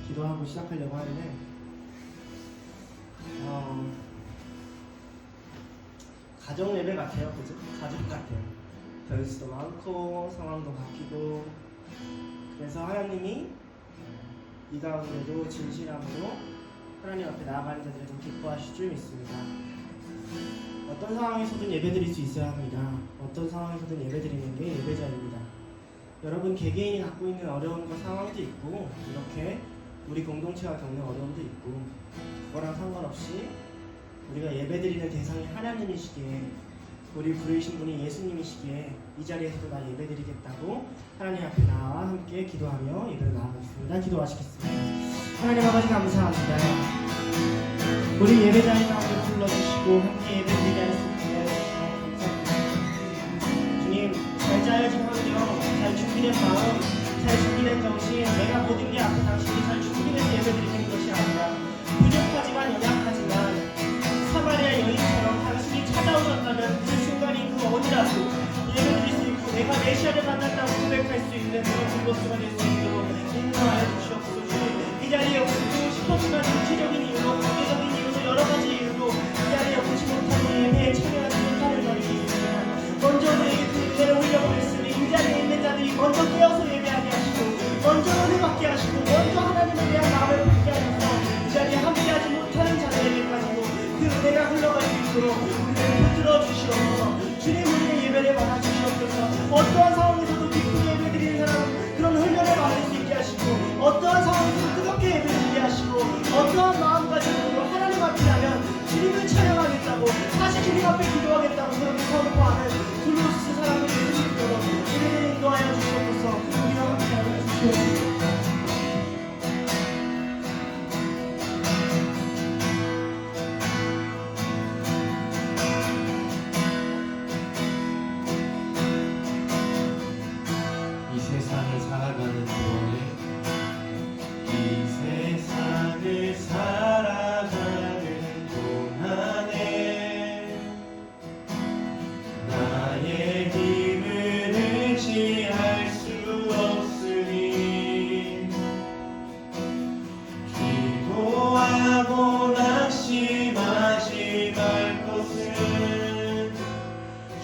기도하고 시작하려고 하는데 가정 예배 같아요, 그죠? 가족 같아요. 변수도 많고 상황도 바뀌고, 그래서 하나님이 이 가운데도 진실함으로 하나님 앞에 나아가는 자들을 좀 기뻐하실 줄 믿습니다. 어떤 상황에서든 예배드릴 수 있어야 합니다. 어떤 상황에서든 예배드리는 게 예배자입니다. 여러분 개개인이 갖고 있는 어려움과 상황도 있고, 이렇게 우리 공동체가 겪는 어려움도 있고, 그거랑 상관없이 우리가 예배드리는 대상이 하나님이시기에, 우리 부르신 분이 예수님이시기에 이 자리에서도 나 예배드리겠다고 하나님 앞에 나와 함께 기도하며 예배를 나아가겠습니다. 기도하시겠습니다. 하나님 아버지 감사합니다. 우리 예배자의 가운데 불러주시고 함께 예배드리게 하셨습니다. 감사합니다. 주님, 잘 짜여진 환경, 잘 준비된 마음, 잘 준비된 정신, 내가 모든 게 앞에 당신이 잘 준비돼서 예배드리는 것이 아니라 부족하지만 연약하지만 사마리아 여인처럼 당신이 찾아오셨다면 그 순간이 그 어디라도 예배드릴 수 있고 내가 메시아를 만났다고 고백할 수 있는 그런 증거수가 될 수 있도록 인도하여 주시옵소서. 이 자리에 오고 싶었지만 정치적인 이유로, 관계적인 이유로, 여러 가지 이유로 이 자리에 오지 못하는 예배에 참여하지 못하는 자들이 있지만 먼저 우리에게 그 은혜를 올려보냈으니 이 자리에 있는 자들이 먼저 깨어서 예배하게 하시고, 먼저 은혜 받게 하시고, 먼저 하나님에 대한 마음을 품게 하셔서 이 자리에 함께하지 못하는 자들에게까지도 그 은혜가 흘러갈 수 있도록 우리를 붙들어 주시옵소서. 주님, 우리의 예배를 받아주시옵소서. 어떠한 상황에서도 기쁘게 예배드리는 사람, 그런 훈련을 받을 수 있게 하시고, 어떠한 상황에서도 뜨겁게 예배드리게 하시고, 어떠한 마음가짐으로 하나님 앞이라면 주님을 찬양하겠다고, 다시 주님 앞에 기도하겠다고 그렇게 선포하는 둘로스 사람을 되실 수 있도록 우리를 인도하여 주시옵소서. 우리와 함께하여 주시옵소서.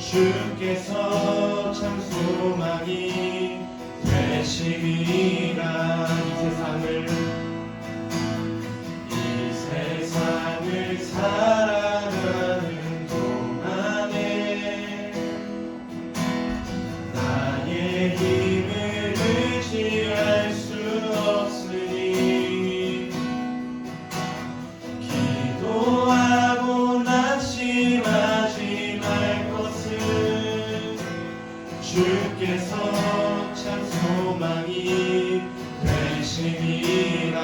주께서 참 소망이 되심이라. 이 세상을 살아가는 동안에 나의 힘을 의지할 수 없으니 기도하고 낙심하지 말 것을 주께서 참 소망이 되심이라.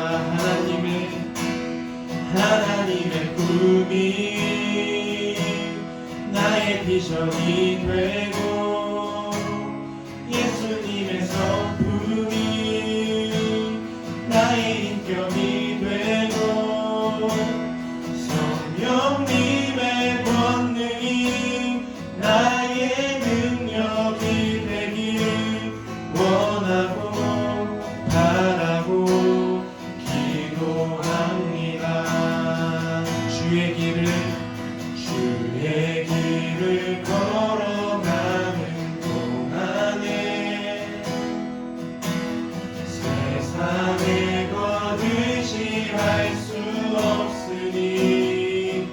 하나님의 꿈이 나의 비전이 되고, 예수님의 성품이 나의 인격이 되고, 성령님의 권능이 나의 능력이 되길 원하고 바라고 기도합니다. 주의 길을 걸어가는 동안에 세상의 것 의지할 수 없으니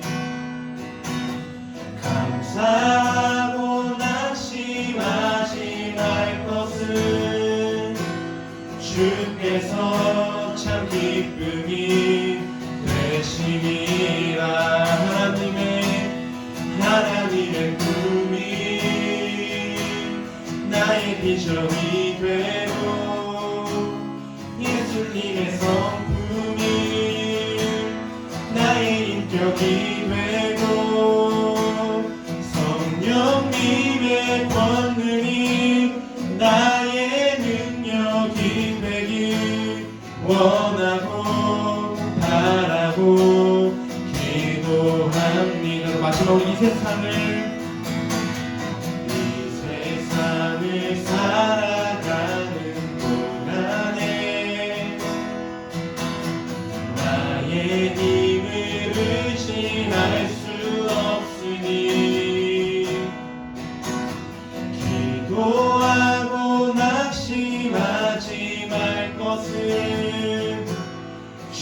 감사하고 낙심하지 말 것은 주께서 참 기쁨이 되심이라. 하나님의 꿈이 나의 비전이 되고, 예수님의 성품이 나의 인격이 되고, 성령님의 권능이 나의 능력이 되길 원하고 바라고 기도합니다. 마지막으로 이 세상을 살아가는 동안에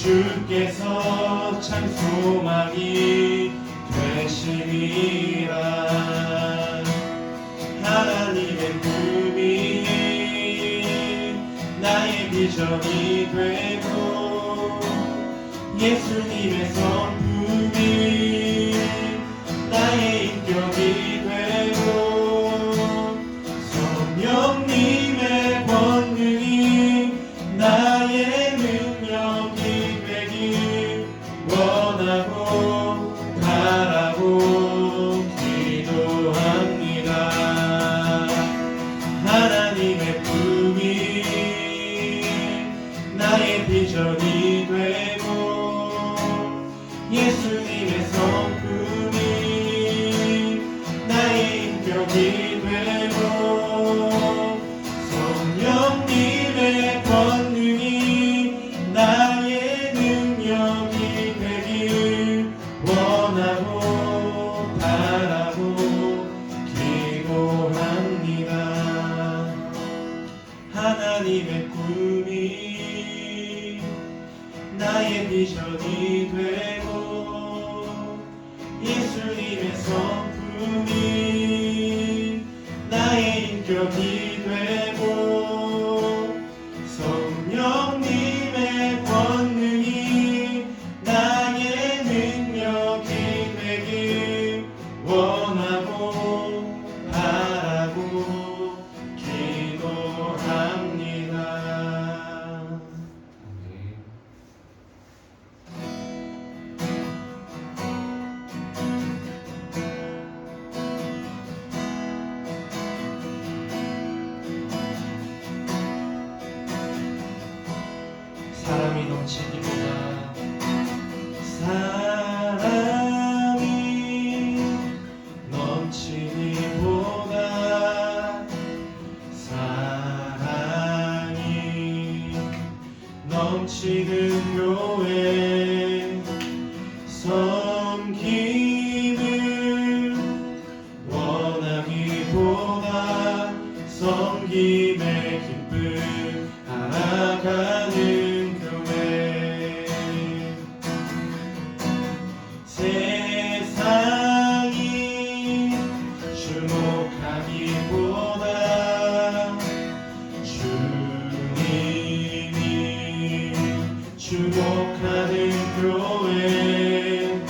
주께서 참 소망이 되시리라. 하나님의 꿈이 나의 비전이 되고 예수님의 성품이 나의 인격이 되고 성령님의 권능이 나의 능력이 되길 원하고 바라고 기도합니다. 하나님의 꿈이 나의 비전이 되고 예수님의 성품이 나의 인격이 되고 성령님의 권능이 나의 능력이 되길 원하고 바라고 기도합니다. 하나님의 꿈이 나의 비전이 되고 예수님의 성품이 나의 인격이 되고 성령님의 권능이 나의 능력이 되길 원하고 바라고 기도합니다. 사람이 넘치기보다 사람이 넘치기보다 사랑이 넘치는 교회 섬김을 원하기보다 섬김의 기쁨 알아가는 교회 세상이 주목하기보다 주님이 주목하는 교회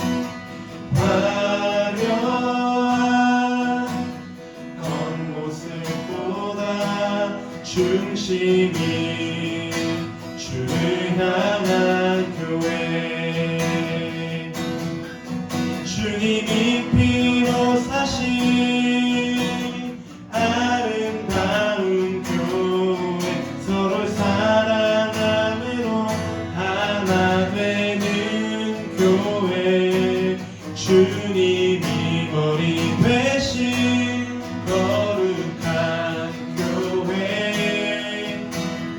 화려한 겉모습보다 중심이 주를 향한 교회 주님이 피로 사신 아름다운 교회 서로 사랑함으로 하나 되는 교회 주님이 머리 되신 거룩한 교회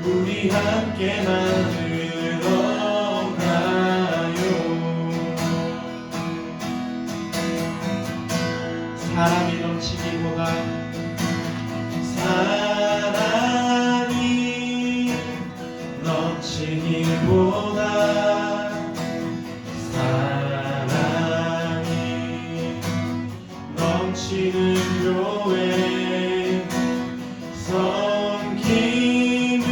우리 함께 만들어 가요. 사람이 넘치기보다 사랑이 넘치기보다 사랑이 넘치는 교회 섬김을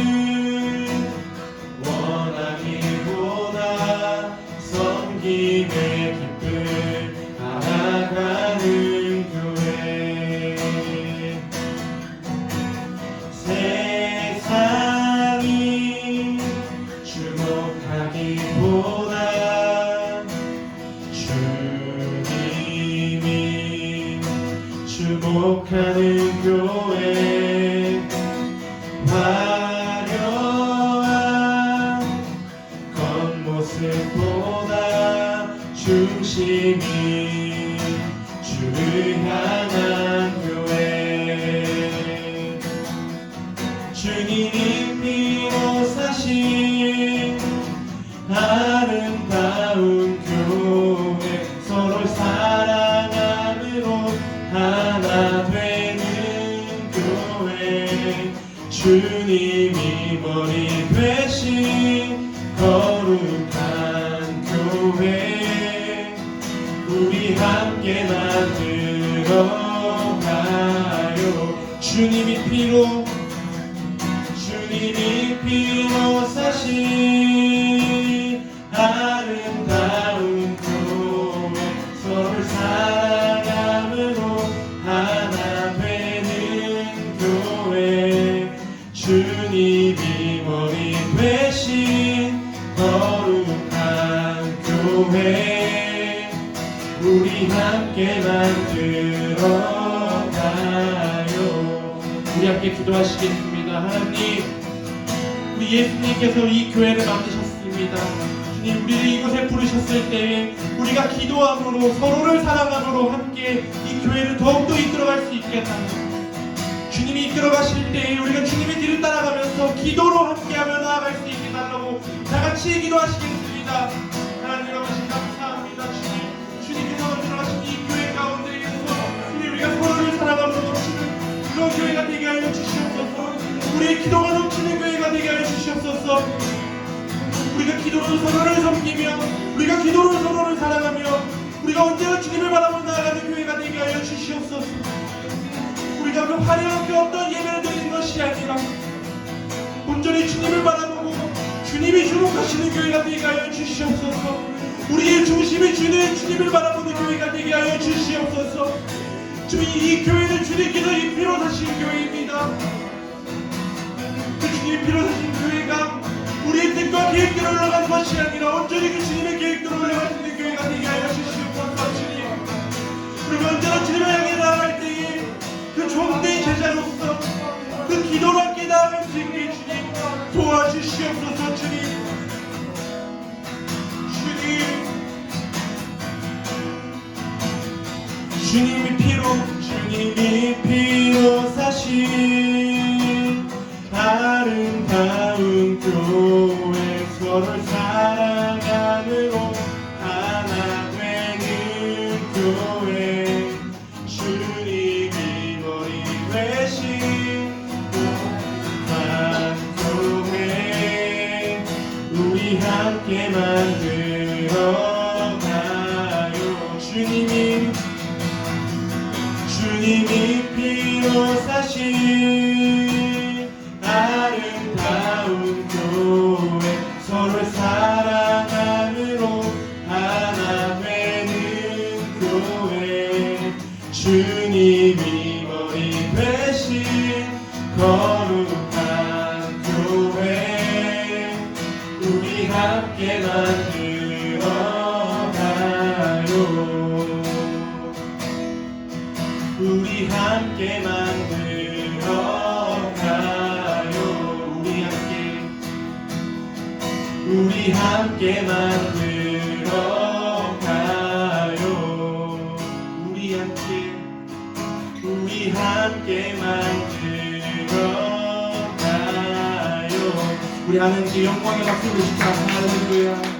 원하기보다 섬김의 기쁨 알아가는 교회 세상이 주목하기보다 주님이 주목하는 교회 화려한 겉모습보다 중심이 주를 향한 교회 주님이 피로 사신 아름다운 교회 서로 사랑함으로 하나 되는 교회 주님이 머리 되신 거룩한 함께 만들어가요. 주님이 피로 사신 아름다운 교회, 서로를 사랑함으로 하나 되는 교회, 주님이 머리 되신 거룩한 교회, 우리 함께 만들어가요. 우리 함께 기도하시겠습니다. 하나님, 우리 예수님께서 이 교회를 만드셨습니다. 주님, 우리를 이곳에 부르셨을 때에 우리가 기도함으로, 서로를 사랑함으로 함께 이 교회를 더욱더 이끌어갈 수 있게 하옵소서. 주님이 이끌어가실 때에 우리가 주님의 뒤를 따라가면서 기도로 함께하며 나아갈 수 있게 달라고 다같이 기도하시겠습니다. 하나님 아버지, 감사합니다. 주님께서 만들어가신 이 교회 가운데에서 우리가 서로를 사랑함으로 넘치는 그런 교회가 되게 하여 주시옵소서. 우리의 기도가 넘치는 교회가 되게 하여 주시옵소서. 우리가 기도로 서로를 섬기며, 우리가 기도로 서로를 사랑하며, 우리가 언제나 주님을 바라보며 나아가는 교회가 되게 하여 주시옵소서. 우리가 그 화려한 그 어떤 예배를 드리는 것이 아니라 온전히 주님을 바라보고 주님이 주목하시는 교회가 되게 하여 주시옵소서. 우리의 중심이 주님을 바라보는 교회가 되게 하여 주시옵소서. 주님, 이 교회는 주님께서 이 피로 사신 교회입니다. 그 주님의 피로 사신 교회가 우리의 뜻과 계획대로 흘러가는 것이 아니라 온전히 그 주님의 계획대로 흘러가시는 교회가 되게 하여 주시옵소서. 주님, 우리가 언제나 주님을 향해 나아갈 때에 그 종된 제자로서 그 기도로 함께 나아갈 수 있게 주님 도와주시옵소서. 주님이 피로 사신 아름다운 교회, 서로를 사랑함으로 하나 되는 교회, 주님이 머리 되신 거룩한 교회, 우리 함께 만들어가요. 주님이 피로 사신 아름다운 교회, 서로를 사랑함으로 하나 되는 교회, 주님이 머리 되신 거룩한 교회, 우리 함께 만들어가요. 우리 함께 만들어가요. 우리 함께 만들어가요. 우리 함께 만들어가요. 우리 하나님께 영광의 박수를 주시자. 할렐루야.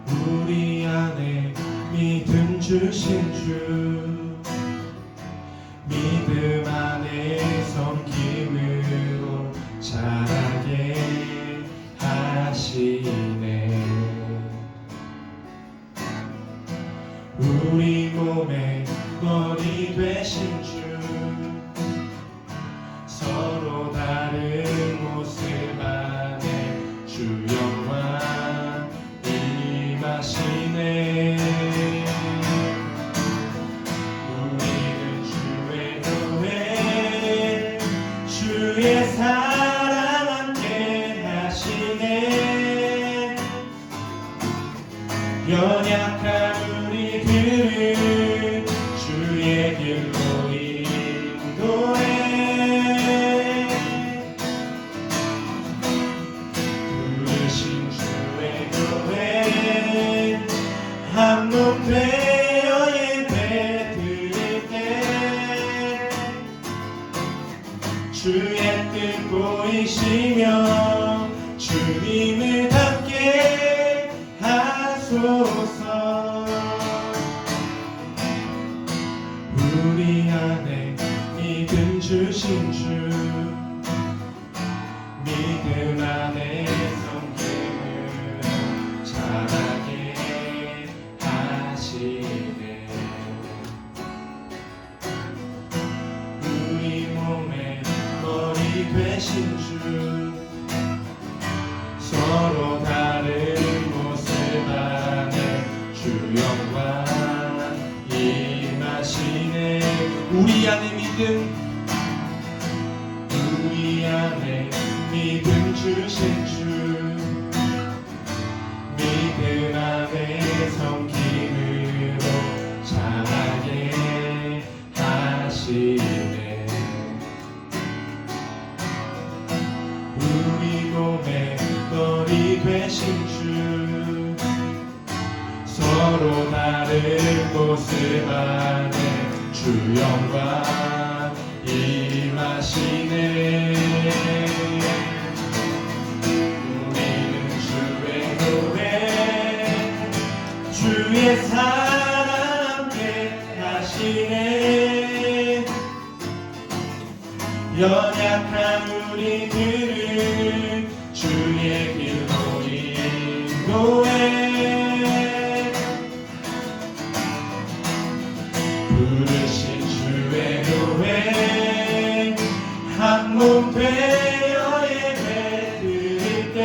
우리 안에 믿음 주신 주, 믿음 안에 섬김으로 자라게 하시네. 우리 몸의 머리 되신 주, 서로 다른 모습 안에 주 영광 임하시네. 우리는 주의 교회, 주의 사랑 함께 하시네. 연약한 우리들을 주의 길로 인도해. 한 몸 되어 예배 드릴 때 우리 안에 믿음 주신 주, 믿음 안에 성김을 자라게 하시네. 우리 몸의 머리 되신 주, 서로 다른 모습 안에 주 영광 임하시네. 우리 안에 믿음, 우리 안에 믿음 주신 주, 믿음 안에 성김으로 자라게 하시네. 우리 몸의 머리 되신 주, 서로 다른 모습 안에 주 영광 임하시네. 우리는 주의 교회, 주의 사랑 함께 하시네. 연약한 우리들을 주의 길로 인도해. 부르신 주의 교회, 한 몸 되어 예배 드릴 때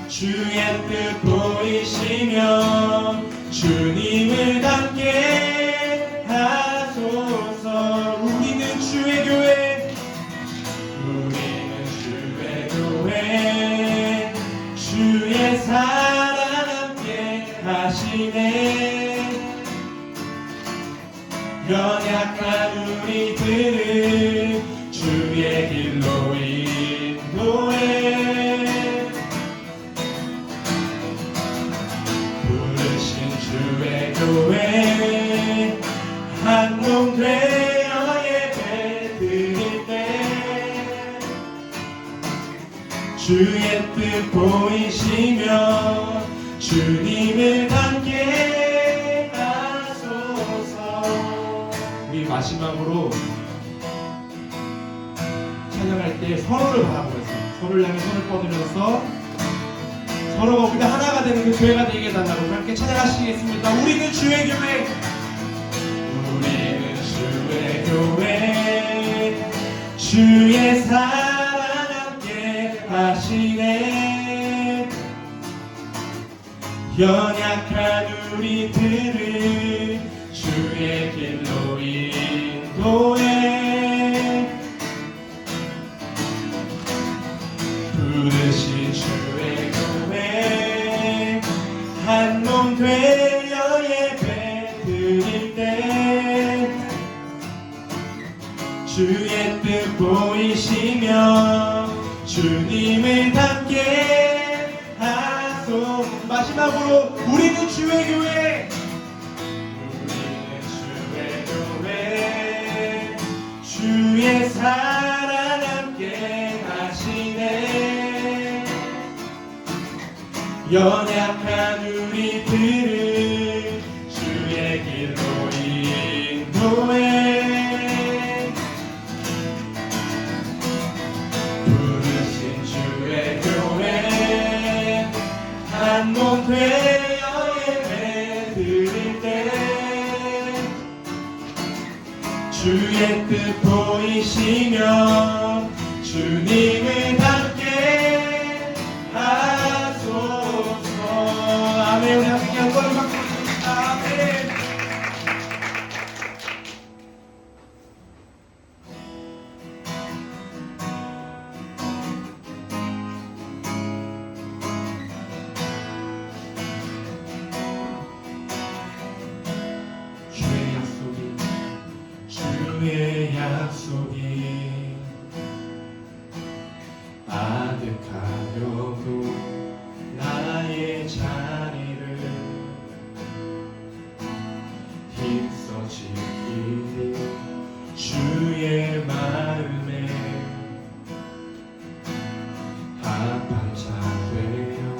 주의 뜻 보이시며 주님을 닮게 하소서. 우리는 주의 교회, 우리는 주의 교회, 주의 사랑 함께 하시네. 연약한 우리들을 주의 길로 인도해. 부르신 주의 교회, 한 몸 되어 예배 드릴 때 주의 뜻 보이시며 주님을 닮게 하소서. 우리 마지막으로 찬양할 때 서로를 바라보면서, 서로를 향해 손을 뻗으면서 서로가 우리가 하나가 되는 그 교회가 되게 해달라고 함께 찬양하시겠습니다. 우리는 주의 교회, 우리는 주의 교회, 주의 사랑 함께 하시네. 연약한 우리들을 주의 길로 인도해. 부르신 주의 교회, 한 몸 되어 예배 드릴 때 주의 뜻 보이시며 주님을 닮게 하소. 마지막으로 우리는 주의 교회, 우리는 주의 교회, 주의 사랑 함께 하시네. 연약한 우리들을 주의 길로 인도해. 부르신 주의 교회, 한 몸 되어 예배 드릴 때 주의 뜻 보이시며 주님을 닮게 하소서. 아멘. 우리 함께 영광을 받고 있습니다. 아멘. 주의 약속이 아득하려도 나의 자리를 힘써 지키는 주의 마음에 합한 자 되어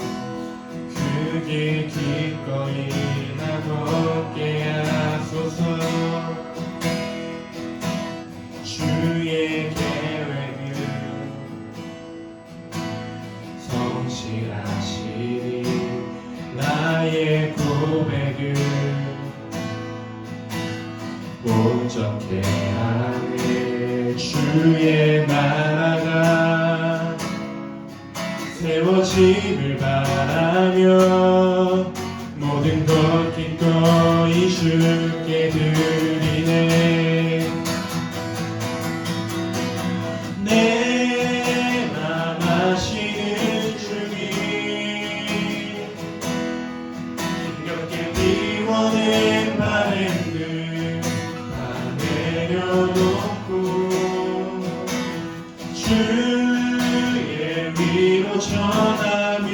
길 기꺼이 나걷게 하소서. 주의 계획을 성실하시니 나의 고백을 온전케 하네. 주의 나라가 세워짐을 바라며 모든 것 기꺼이 주께 드리네. 내 맘 아시는 주님, 힘겹게 비워낸 바램들 다 내려놓고 주의 위로 전하며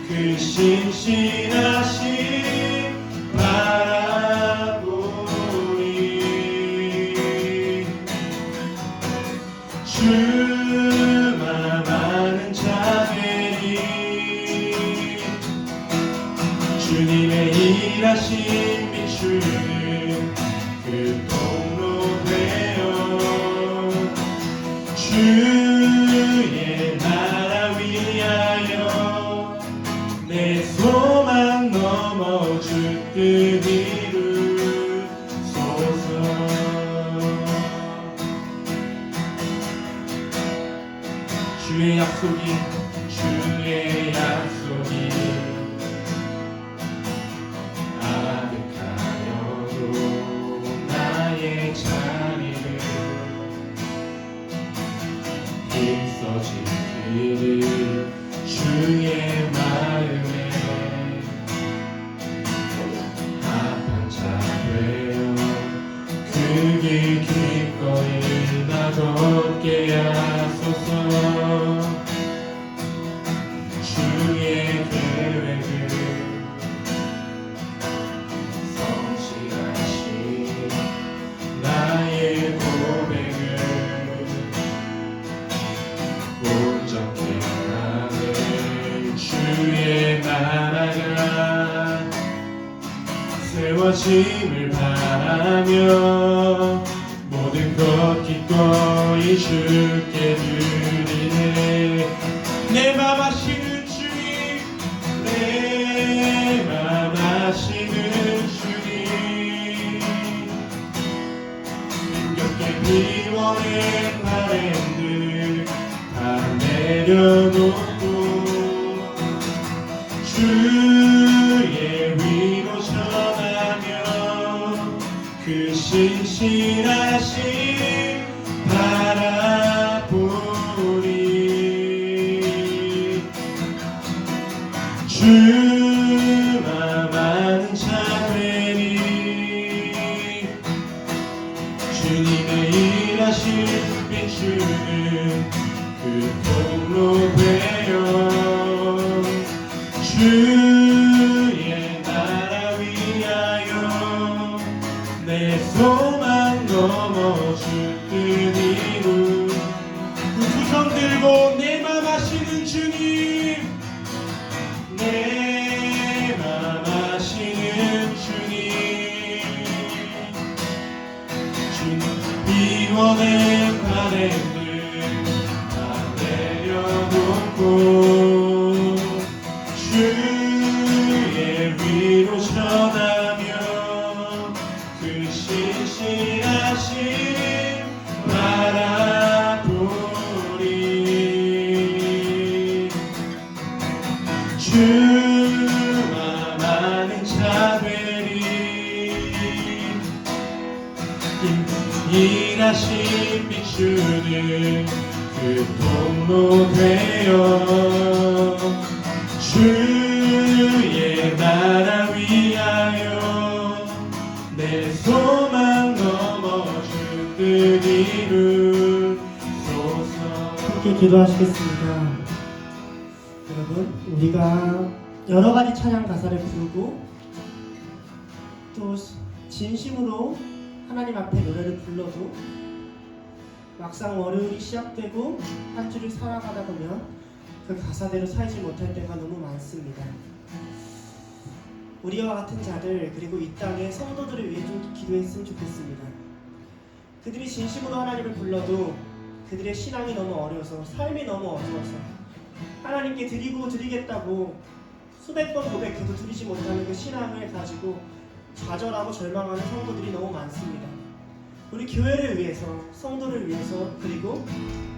그 신실하신 바라보리. 주만 아는 자들이 주님의 일하신 비추는 그 통로 되어 주의 나라 위하여 내 소망 넘어 주 뜻 이루소서. 주의 약속이 아득하여도 나의 자리를 힘써 지키리. 주의 마음에 합한 자 되어 그 길 기꺼이 나걷게 하소서. 주의 계획을 성실하신 나의 고백을 온전케 하네. 주의 나라가 세워짐을 바라며 모든 것 기꺼이 주께 드리네. 내 맘 아시는 주님, 내 맘 아시는 주님, 힘겹게 비워낸 바램들 다 내려놓고 주의 위로 전하며 그 신실하신 바라보리. 주만 아는 자 되리. 주님의 일하신 비추는 그 통로 되어 주의 나라 위하여 내 소망 넘어 주 뜻 이루. 두 손 들고 내 맘 아시는 주님, 내 맘 아시는 주님, 주님 비워낸 바램들 다 내려놓고 주의 위로 전하며 그 신실하신 바라보리. 주만 아는 자 되리. 일하신 비추는 그 통로 되어 주의 나라 위하여 내 소망 넘어 주 뜻 이루소서. 함께 기도하시겠습니다. 여러분, 우리가 여러 가지 찬양 가사를 부르고 또 진심으로 하나님 앞에 노래를 불러도 막상 월요일이 시작되고 한 주를 살아가다 보면 그 가사대로 살지 못할 때가 너무 많습니다. 우리와 같은 자들 그리고 이 땅의 성도들을 위해 좀 기도했으면 좋겠습니다. 그들이 진심으로 하나님을 불러도 그들의 신앙이 너무 어려워서 삶이 너무 어려워서 하나님께 드리겠다고 수백 번 고백해도 드리지 못하는 그 신앙을 가지고 좌절하고 절망하는 성도들이 너무 많습니다. 우리 교회를 위해서, 성도를 위해서, 그리고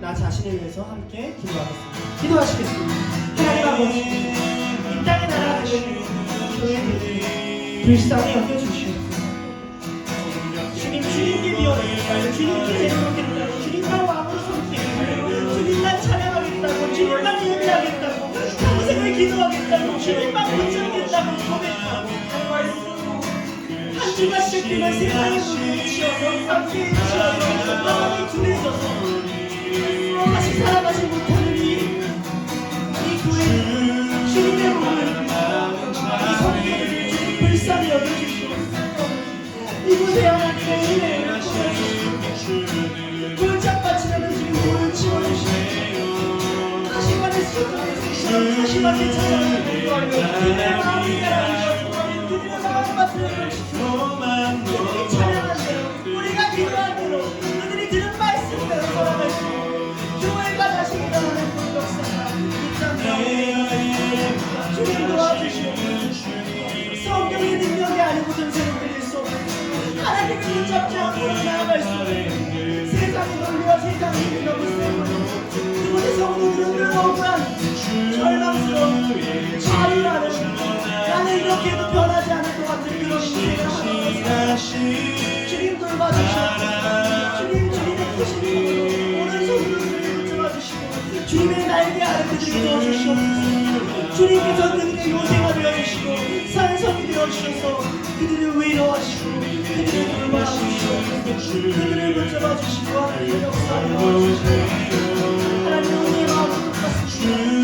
나 자신을 위해서 함께 기도하겠습니다. 기도하시겠습니다. 하나님 아버지, 이 땅의 나라 되시는 교회들이 불쌍히 여겨주시옵소서. 주님께 미워하겠다고, 주님께 제물하겠다고, 주님과 왕으로 섬기겠다고, 주님만 찬양하겠다고, 주님만 예배하겠다고, 평생을 기도하겠다고, 주님만 붙잡겠다고 고백하고 한 주간씩 그날 세상의 눈을 치어서 함께 치어서 마음이 둔해져서 다시 살아가지 못하는 이 교회 주님의 몸을 이 성도를 주님 불쌍히 여겨주시옵소서. 이곳에 하나님의 은혜를 보여주시고 골짜기처럼 주님 돌을 치워주시고 다시만의 수고를 다시만의 찾아오는 그들의 마음이 가라앉아서 그들의 마음과 들을 그들이 찬양한 대로 우리가 기도한 대로 그들이 들은 말씀대로 돌아갈 수 있고 교회가 다시 일어나는 그 역사가 이땅 주님 도와주시옵소서. 성경의 능력이 아니고 전세를 드릴 수 없는 하나님을 붙잡지 않고 나아갈 수 없는 세상이 놀려 세상이 너무 세고 그곳의 성도들은 늘 억울한 절망스러운 자유라는 나는 이렇게 해도 변하지 않을 것 같은 그런 인생을 하면서 주님 돌봐주시옵소서. 주님의 크신 손으로 오늘 성도들을 붙잡아주시고 주님의 날개 아래 그들을 도와주시옵소서. 주님께서 그들의 요새가 되어주시고 산성이 되어주셔서 그들을 위로하시고 그들을 돌봐주시고 그들을 붙잡아주시고 하나님의 역사를 도와주시고 하나님 우리의 마음은 똑같습니다.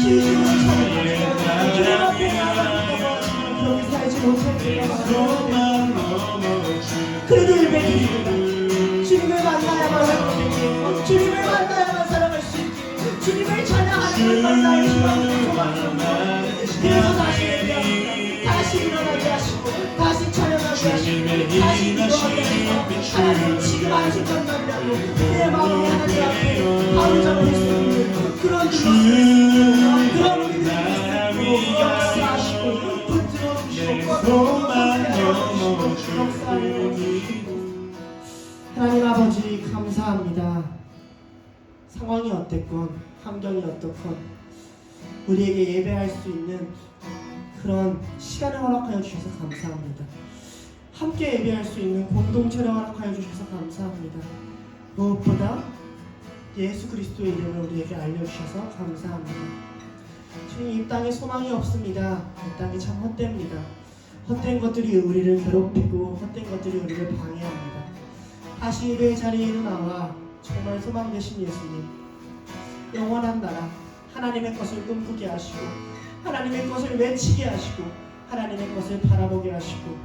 진심으로 찬양하시고 주님 앞에 나아갑니다. 그렇게 살지 못합니다. 그들을 베드립니다. 주님을 만나야만 살아가겠지. 주님을 만나야만 살아갈 수 있지. 주님을 찬양하는 걸 만나야 희망을 소망합니다. 그래서 다시 예배합니다. 다시 일어나게 하시고 다시 찬양하게 하시고 다시 기도하게 하시고 하나님 지금 한 순간만이라도 내 마음이 하나님 앞에 바로잡힐 수 있는 그런 주님 그런 우리들이 역사하시고 하나님 아버지 감사합니다. 상황이 어땠건 환경이 어떻건 우리에게 예배할 수 있는 그런 시간을 허락하여 주셔서 감사합니다. 함께 예배할 수 있는 공동체를 허락하여 주셔서 감사합니다. 무엇보다 예수 그리스도의 이름을 우리에게 알려주셔서 감사합니다. 주님 이 땅에 소망이 없습니다. 이 땅이 참 헛됩니다. 헛된 것들이 우리를 괴롭히고 헛된 것들이 우리를 방해합니다. 다시 예배의 자리에로 나와 정말 소망 되신 예수님 영원한 나라 하나님의 것을 꿈꾸게 하시고 하나님의 것을 외치게 하시고 하나님의 것을 바라보게 하시고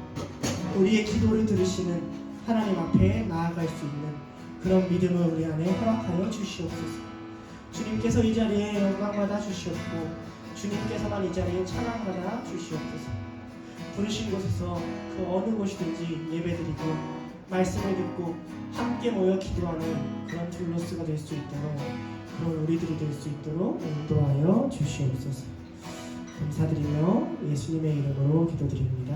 우리의 기도를 들으시는 하나님 앞에 나아갈 수 있는 그런 믿음을 우리 안에 허락하여 주시옵소서. 주님께서 이 자리에 영광받아 주시옵고 주님께서만 이 자리에 찬양받아 주시옵소서. 부르신 곳에서 그 어느 곳이든지 예배드리고 말씀을 듣고 함께 모여 기도하는 그런 둘로스가 될 수 있도록 그런 우리들이 될 수 있도록 인도하여 주시옵소서. 감사드리며 예수님의 이름으로 기도드립니다.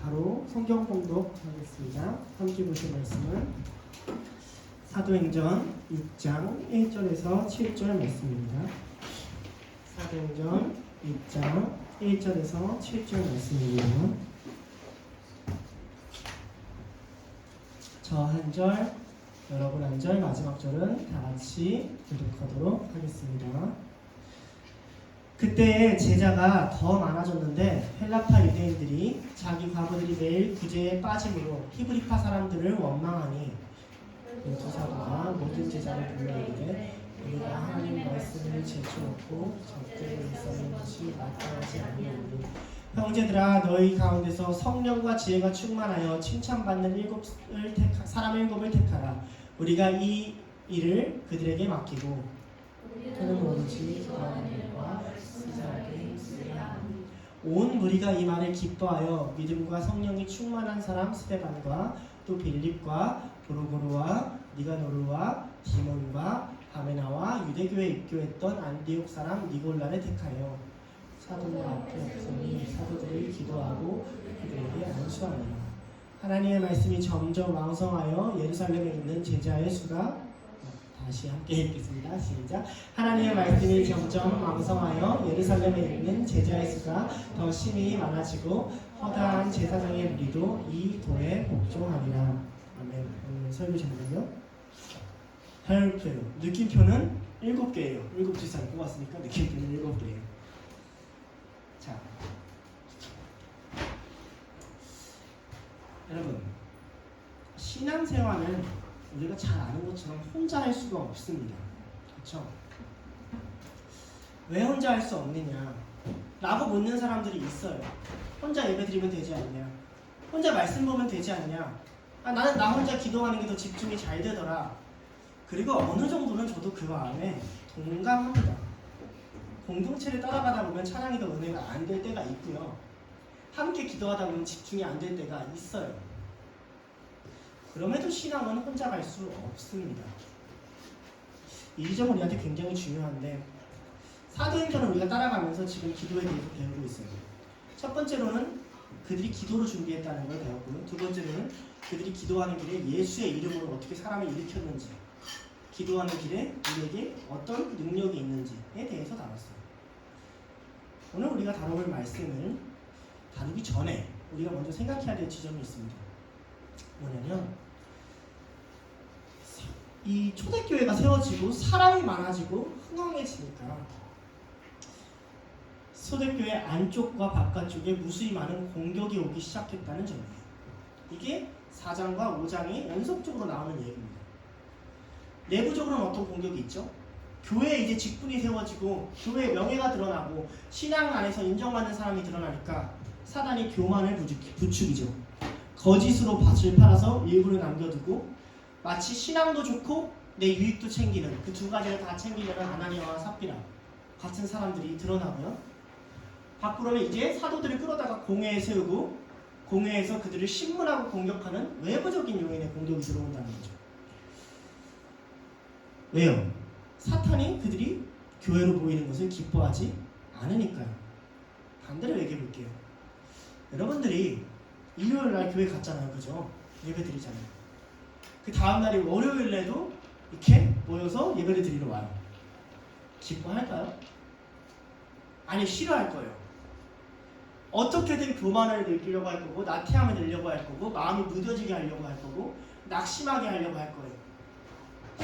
바로 성경 공독하겠습니다. 함께 보실 말씀은 사도행전 6장 1절에서 7절 말씀입니다. 사도행전 6장 1절에서 7절 말씀입니다. 저 한 절, 여러분 한 절, 마지막 절은 다 같이 교독하도록 하겠습니다. 그때 제자가 더 많아졌는데 헬라파 유대인들이 자기 과부들이 매일 구제에 빠짐으로 히브리파 사람들을 원망하니 두 사도가 모든 제자를 불러 이르되 우리가 하나님 말씀을 제쳐놓고 적대를 일삼는 것이 마땅하지 아니오니 형제들아 너희 가운데서 성령과 지혜가 충만하여 칭찬받는 사람 일곱을 택하라. 우리가 이 일을 그들에게 맡기고 그는 오로지 하나님과 시자에게 힘쓰게 하니 온 무리가 이 말을 기뻐하여 믿음과 성령이 충만한 사람 스데반과 또 빌립과 브로고르와 니가노르와 디몬과 바메나와 유대교에 입교했던 안디옥 사람 니골라를 택하여 사도의 앞에 없으니 사도들이 기도하고 그들에게 안수하니라. 하나님의 말씀이 점점 왕성하여 예루살렘에 있는 제자의 수가 다시 함께 읽겠습니다. 시작. 하나님의 말씀이 점점 왕성하여 예루살렘에 있는 제자의 수가 더 심히 많아지고 허다한 제사장의 무리도 이 도에 복종하리라. 아멘. 오늘 설교 제목은요? 하늘표요. 느낌표는 7개예요. 7주사를 뽑았으니까 느낌표는 7개예요. 자, 여러분, 신앙생활은 우리가 잘 아는 것처럼 혼자 할 수가 없습니다. 그렇죠? 왜 혼자 할 수 없느냐 라고 묻는 사람들이 있어요. 혼자 예배드리면 되지 않냐, 혼자 말씀 보면 되지 않냐, 나는 나 혼자 기도하는 게 더 집중이 잘 되더라. 그리고 어느 정도는 저도 그 마음에 동감합니다. 공동체를 따라가다 보면 찬양이 더 은혜가 안 될 때가 있고요, 함께 기도하다 보면 집중이 안 될 때가 있어요. 그럼에도 신앙은 혼자 갈 수 없습니다. 이 점은 우리한테 굉장히 중요한데, 사도행전을 우리가 따라가면서 지금 기도에 대해서 배우고 있어요. 첫 번째로는 그들이 기도로 준비했다는 걸 배웠고요. 두 번째로는 그들이 기도하는 길에 예수의 이름으로 어떻게 사람을 일으켰는지, 기도하는 길에 우리에게 어떤 능력이 있는지에 대해서 다뤘어요. 오늘 우리가 다뤄볼 말씀을 다루기 전에 우리가 먼저 생각해야 될 지점이 있습니다. 뭐냐면, 이 초대교회가 세워지고 사람이 많아지고 흥황해지니까 초대교회 안쪽과 바깥쪽에 무수히 많은 공격이 오기 시작했다는 점이에요. 이게 4장과 5장이 연속적으로 나오는 얘기입니다. 내부적으로는 어떤 공격이 있죠? 교회에 이제 직분이 세워지고 교회의 명예가 드러나고 신앙 안에서 인정받는 사람이 드러나니까 사단이 교만을 부추기죠. 거짓으로 밭을 팔아서 일부를 남겨두고 마치 신앙도 좋고 내 유익도 챙기는, 그 두 가지를 다 챙기려는 아나니아와 삽비라 같은 사람들이 드러나고요. 밖으로는 이제 사도들을 끌어다가 공회에 세우고 공회에서 그들을 신문하고 공격하는 외부적인 요인의 공격이 들어온다는 거죠. 왜요? 사탄이 그들이 교회로 모이는 것을 기뻐하지 않으니까요. 반대로 얘기해 볼게요. 여러분들이 일요일날 교회 갔잖아요. 그죠? 예배 드리잖아요. 그 다음날이 월요일에도 이렇게 모여서 예배를 드리러 와요. 기뻐할까요? 아니, 싫어할 거예요. 어떻게든 교만을 느끼려고 할 거고, 나태함을 내려고 할 거고, 마음이 무뎌지게 하려고 할 거고, 낙심하게 하려고 할 거예요.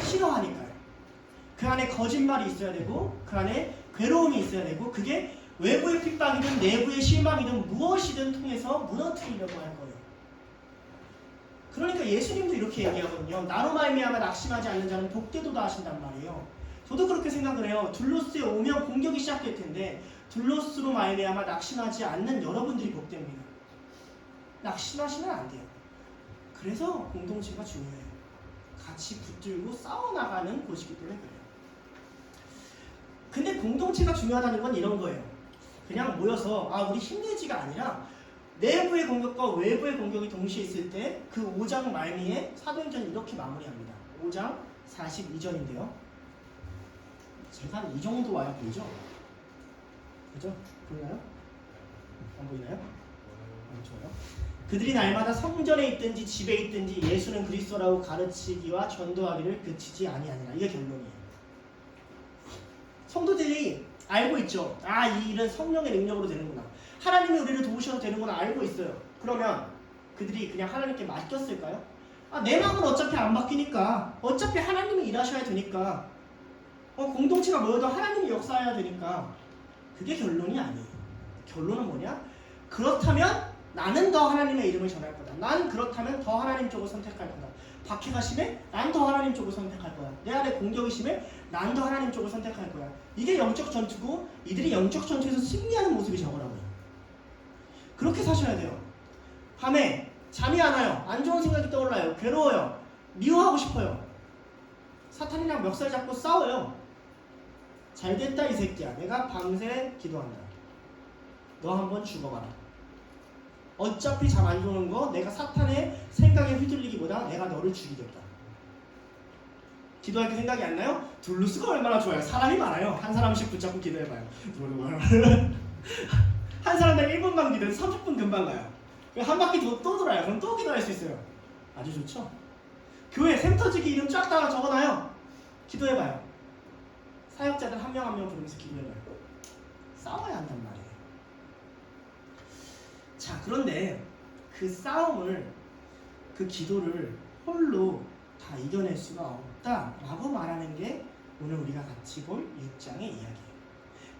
싫어하니까요. 그 안에 거짓말이 있어야 되고, 그 안에 괴로움이 있어야 되고, 그게 외부의 핍박이든 내부의 실망이든 무엇이든 통해서 무너뜨리려고 할 거예요. 그러니까 예수님도 이렇게 얘기하거든요. 나로 말미암아 낙심하지 않는 자는 복되도다 하신단 말이에요. 저도 그렇게 생각을 해요. 둘로스에 오면 공격이 시작될 텐데 둘로스로 말미암아 낙심하지 않는 여러분들이 복됩니다. 낙심하시면 안 돼요. 그래서 공동체가 중요해요. 같이 붙들고 싸워나가는 곳이기 때문에 그래요. 근데 공동체가 중요하다는 건 이런 거예요. 그냥 모여서 우리 힘내지가 아니라 내부의 공격과 외부의 공격이 동시에 있을 때 그 5장 말미에 사도행전이 이렇게 마무리합니다. 5장 42절인데요. 제가 이 정도 와야 보이죠? 그죠? 보이나요? 안 보이나요? 안 좋아요. 그들이 날마다 성전에 있든지 집에 있든지 예수는 그리스도라고 가르치기와 전도하기를 그치지 아니하니라. 이게 결론이에요. 성도들이 알고 있죠. 이 일은 성령의 능력으로 되는구나. 하나님이 우리를 도우셔도 되는구나 알고 있어요. 그러면 그들이 그냥 하나님께 맡겼을까요? 내 마음은 어차피 안 바뀌니까, 어차피 하나님이 일하셔야 되니까, 공동체가 모여도 하나님이 역사해야 되니까. 그게 결론이 아니에요. 결론은 뭐냐? 그렇다면 나는 더 하나님의 이름을 전할 거다. 난 그렇다면 더 하나님 쪽을 선택할 거다. 박해가 심해? 난 더 하나님 쪽을 선택할 거야. 내 안에 공격이 심해? 난 더 하나님 쪽을 선택할 거야. 이게 영적 전투고, 이들이 영적 전투에서 승리하는 모습이 저거라고요. 그렇게 사셔야 돼요. 밤에 잠이 안 와요. 안 좋은 생각이 떠올라요. 괴로워요. 미워하고 싶어요. 사탄이랑 멱살 잡고 싸워요. 잘됐다 이 새끼야. 내가 밤새 기도한다. 너 한번 죽어봐라. 어차피 잠 안 좋은 거 내가 사탄의 생각에 휘둘리기보다 내가 너를 죽이겠다. 기도할 때 생각이 안 나요? 둘루스가 얼마나 좋아요. 사람이 많아요. 한 사람씩 붙잡고 기도해봐요. 한 사람당 1분만 기도해도 30분 금방 가요. 한 바퀴 또 돌아요. 그럼 또 기도할 수 있어요. 아주 좋죠? 교회 샘터지기 이름 쫙 다 적어놔요. 기도해봐요. 사역자들 한 명 한 명 부르면서 기도해봐요. 싸워야 한단 말이에요. 자, 그런데 그 싸움을, 그 기도를 홀로 다 이겨낼 수가 없다라고 말하는 게 오늘 우리가 같이 볼 6장의 이야기예요.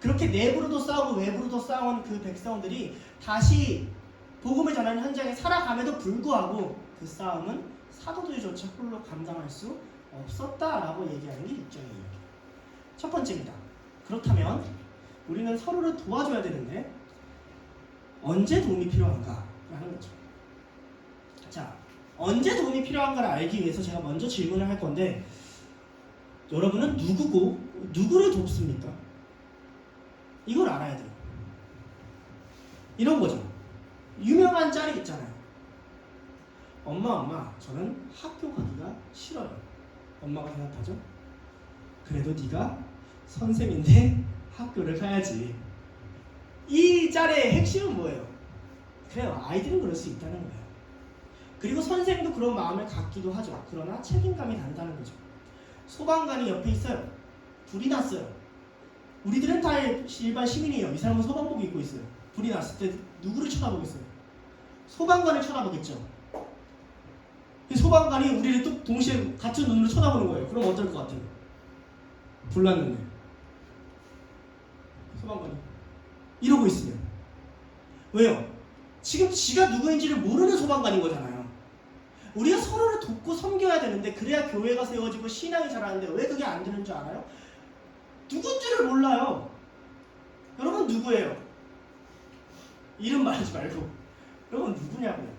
그렇게 내부로도 싸우고 외부로도 싸운 그 백성들이 다시 복음을 전하는 현장에 살아감에도 불구하고 그 싸움은 사도들조차 홀로 감당할 수 없었다라고 얘기하는 게 6장의 이야기예요. 첫 번째입니다. 그렇다면 우리는 서로를 도와줘야 되는데 언제 도움이 필요한가? 라는 거죠. 자, 언제 도움이 필요한가를 알기 위해서 제가 먼저 질문을 할 건데, 여러분은 누구고 누구를 돕습니까? 이걸 알아야 돼요. 이런 거죠. 유명한 짤이 있잖아요. 엄마, 저는 학교 가기가 싫어요. 엄마가 대답하죠. 그래도 네가 선생인데 학교를 가야지. 이 짤의 핵심은 뭐예요? 그래요, 아이들은 그럴 수 있다는 거예요. 그리고 선생도 그런 마음을 갖기도 하죠. 그러나 책임감이 다르다는 거죠. 소방관이 옆에 있어요. 불이 났어요. 우리들은 다 일반 시민이에요. 이 사람은 소방복 입고 있어요. 불이 났을 때 누구를 쳐다보겠어요? 소방관을 쳐다보겠죠. 소방관이 우리를 또 동시에 같은 눈으로 쳐다보는 거예요. 그럼 어떨 것 같아요? 불 났는데 소방관이 이러고 있으면 왜요? 지금 지가 누구인지를 모르는 소방관인 거잖아요. 우리가 서로를 돕고 섬겨야 되는데 그래야 교회가 세워지고 신앙이 자라는데 왜 그게 안 되는 줄 알아요? 누군지를 몰라요. 여러분 누구예요? 이름 말하지 말고 여러분 누구냐고요?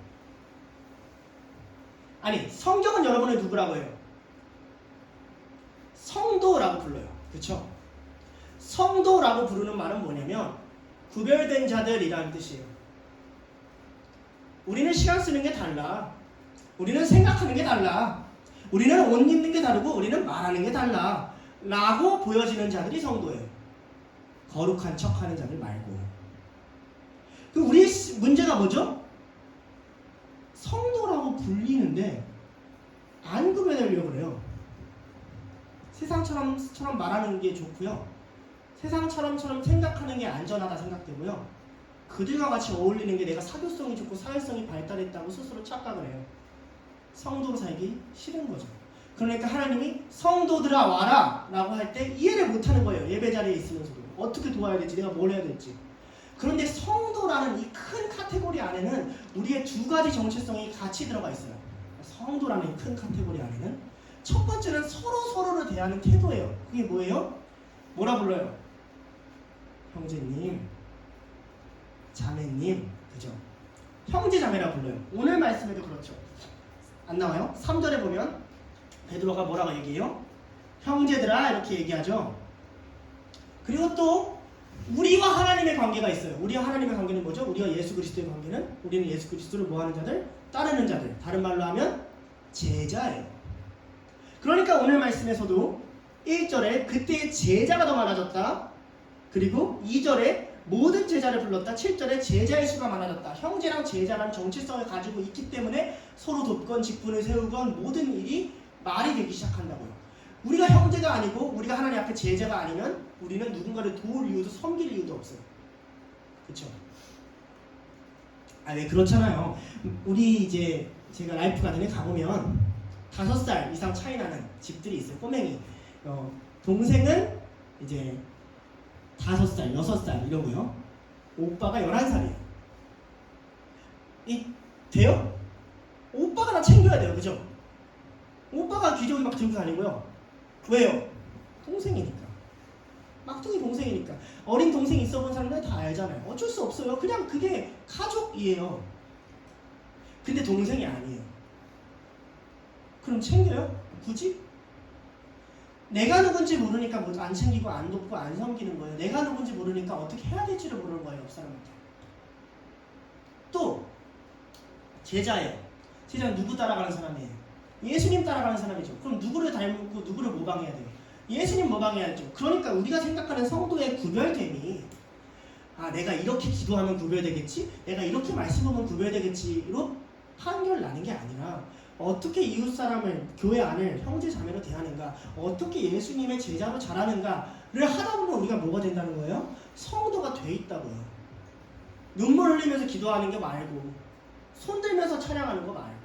아니, 성경은 여러분을 누구라고 해요? 성도라고 불러요. 그렇죠? 성도라고 부르는 말은 뭐냐면 구별된 자들이라는 뜻이에요. 우리는 시간 쓰는 게 달라. 우리는 생각하는 게 달라. 우리는 옷 입는 게 다르고 우리는 말하는 게 달라 라고 보여지는 자들이 성도예요. 거룩한 척하는 자들 말고. 그럼 우리의 문제가 뭐죠? 성도라고 불리는데 안 구별되려고 그래요. 세상처럼 말하는 게 좋고요. 세상처럼 생각하는 게 안전하다 생각되고요. 그들과 같이 어울리는 게 내가 사교성이 좋고 사회성이 발달했다고 스스로 착각을 해요. 성도로 살기 싫은 거죠. 그러니까 하나님이 성도들아 와라 라고 할 때 이해를 못하는 거예요. 예배 자리에 있으면서도 어떻게 도와야 될지, 내가 뭘 해야 될지. 그런데 성도라는 이 큰 카테고리 안에는 우리의 두 가지 정체성이 같이 들어가 있어요. 성도라는 이 큰 카테고리 안에는 첫 번째는 서로를 대하는 태도예요. 그게 뭐예요? 뭐라 불러요? 형제님, 자매님, 그죠? 형제 자매라 불러요. 오늘 말씀에도 그렇죠. 안 나와요? 3절에 보면 베드로가 뭐라고 얘기해요? 형제들아 이렇게 얘기하죠. 그리고 또 우리와 하나님의 관계가 있어요. 우리와 하나님의 관계는 뭐죠? 우리와 예수 그리스도의 관계는 우리는 예수 그리스도를 뭐하는 자들? 따르는 자들. 다른 말로 하면 제자예요. 그러니까 오늘 말씀에서도 1절에 그때의 제자가 더 많아졌다. 그리고 2절에 모든 제자를 불렀다. 7절에 제자의 수가 많아졌다. 형제랑 제자라는 정체성을 가지고 있기 때문에 서로 돕건 직분을 세우건 모든 일이 말이 되기 시작한다고요. 우리가 형제가 아니고 우리가 하나님 앞에 제자가 아니면 우리는 누군가를 도울 이유도 섬길 이유도 없어요. 그렇죠? 왜 그렇잖아요. 우리 이제 제가 라이프 가든에 가보면 5살 이상 차이 나는 집들이 있어요. 꼬맹이. 동생은 이제 5살, 6살 이러고요. 오빠가 11살이에요. 돼요? 오빠가 나 챙겨야 돼요. 그죠? 오빠가 기저귀 막 들고 다니고요. 왜요? 동생이니까. 막둥이 동생이니까. 어린 동생 있어 본 사람들 다 알잖아요. 어쩔 수 없어요. 그냥 그게 가족이에요. 근데 동생이 아니에요. 그럼 챙겨요? 굳이? 내가 누군지 모르니까 뭐 안 챙기고 안 돕고 안 섬기는 거예요. 내가 누군지 모르니까 어떻게 해야 될지를 모르는 거예요. 옆 사람한테. 제자예요. 제자는 누구 따라가는 사람이에요? 예수님 따라가는 사람이죠. 그럼 누구를 닮고 누구를 모방해야 돼요? 예수님 모방해야죠. 그러니까 우리가 생각하는 성도의 구별됨이 내가 이렇게 기도하면 구별되겠지? 내가 이렇게 말씀하면 구별되겠지로 판결 나는 게 아니라 어떻게 이웃 사람을 교회 안을 형제 자매로 대하는가, 어떻게 예수님의 제자로 자라는가를 하다 보면 우리가 뭐가 된다는 거예요? 성도가 돼 있다고요. 눈물 흘리면서 기도하는 게 말고 손 들면서 찬양하는 거 말고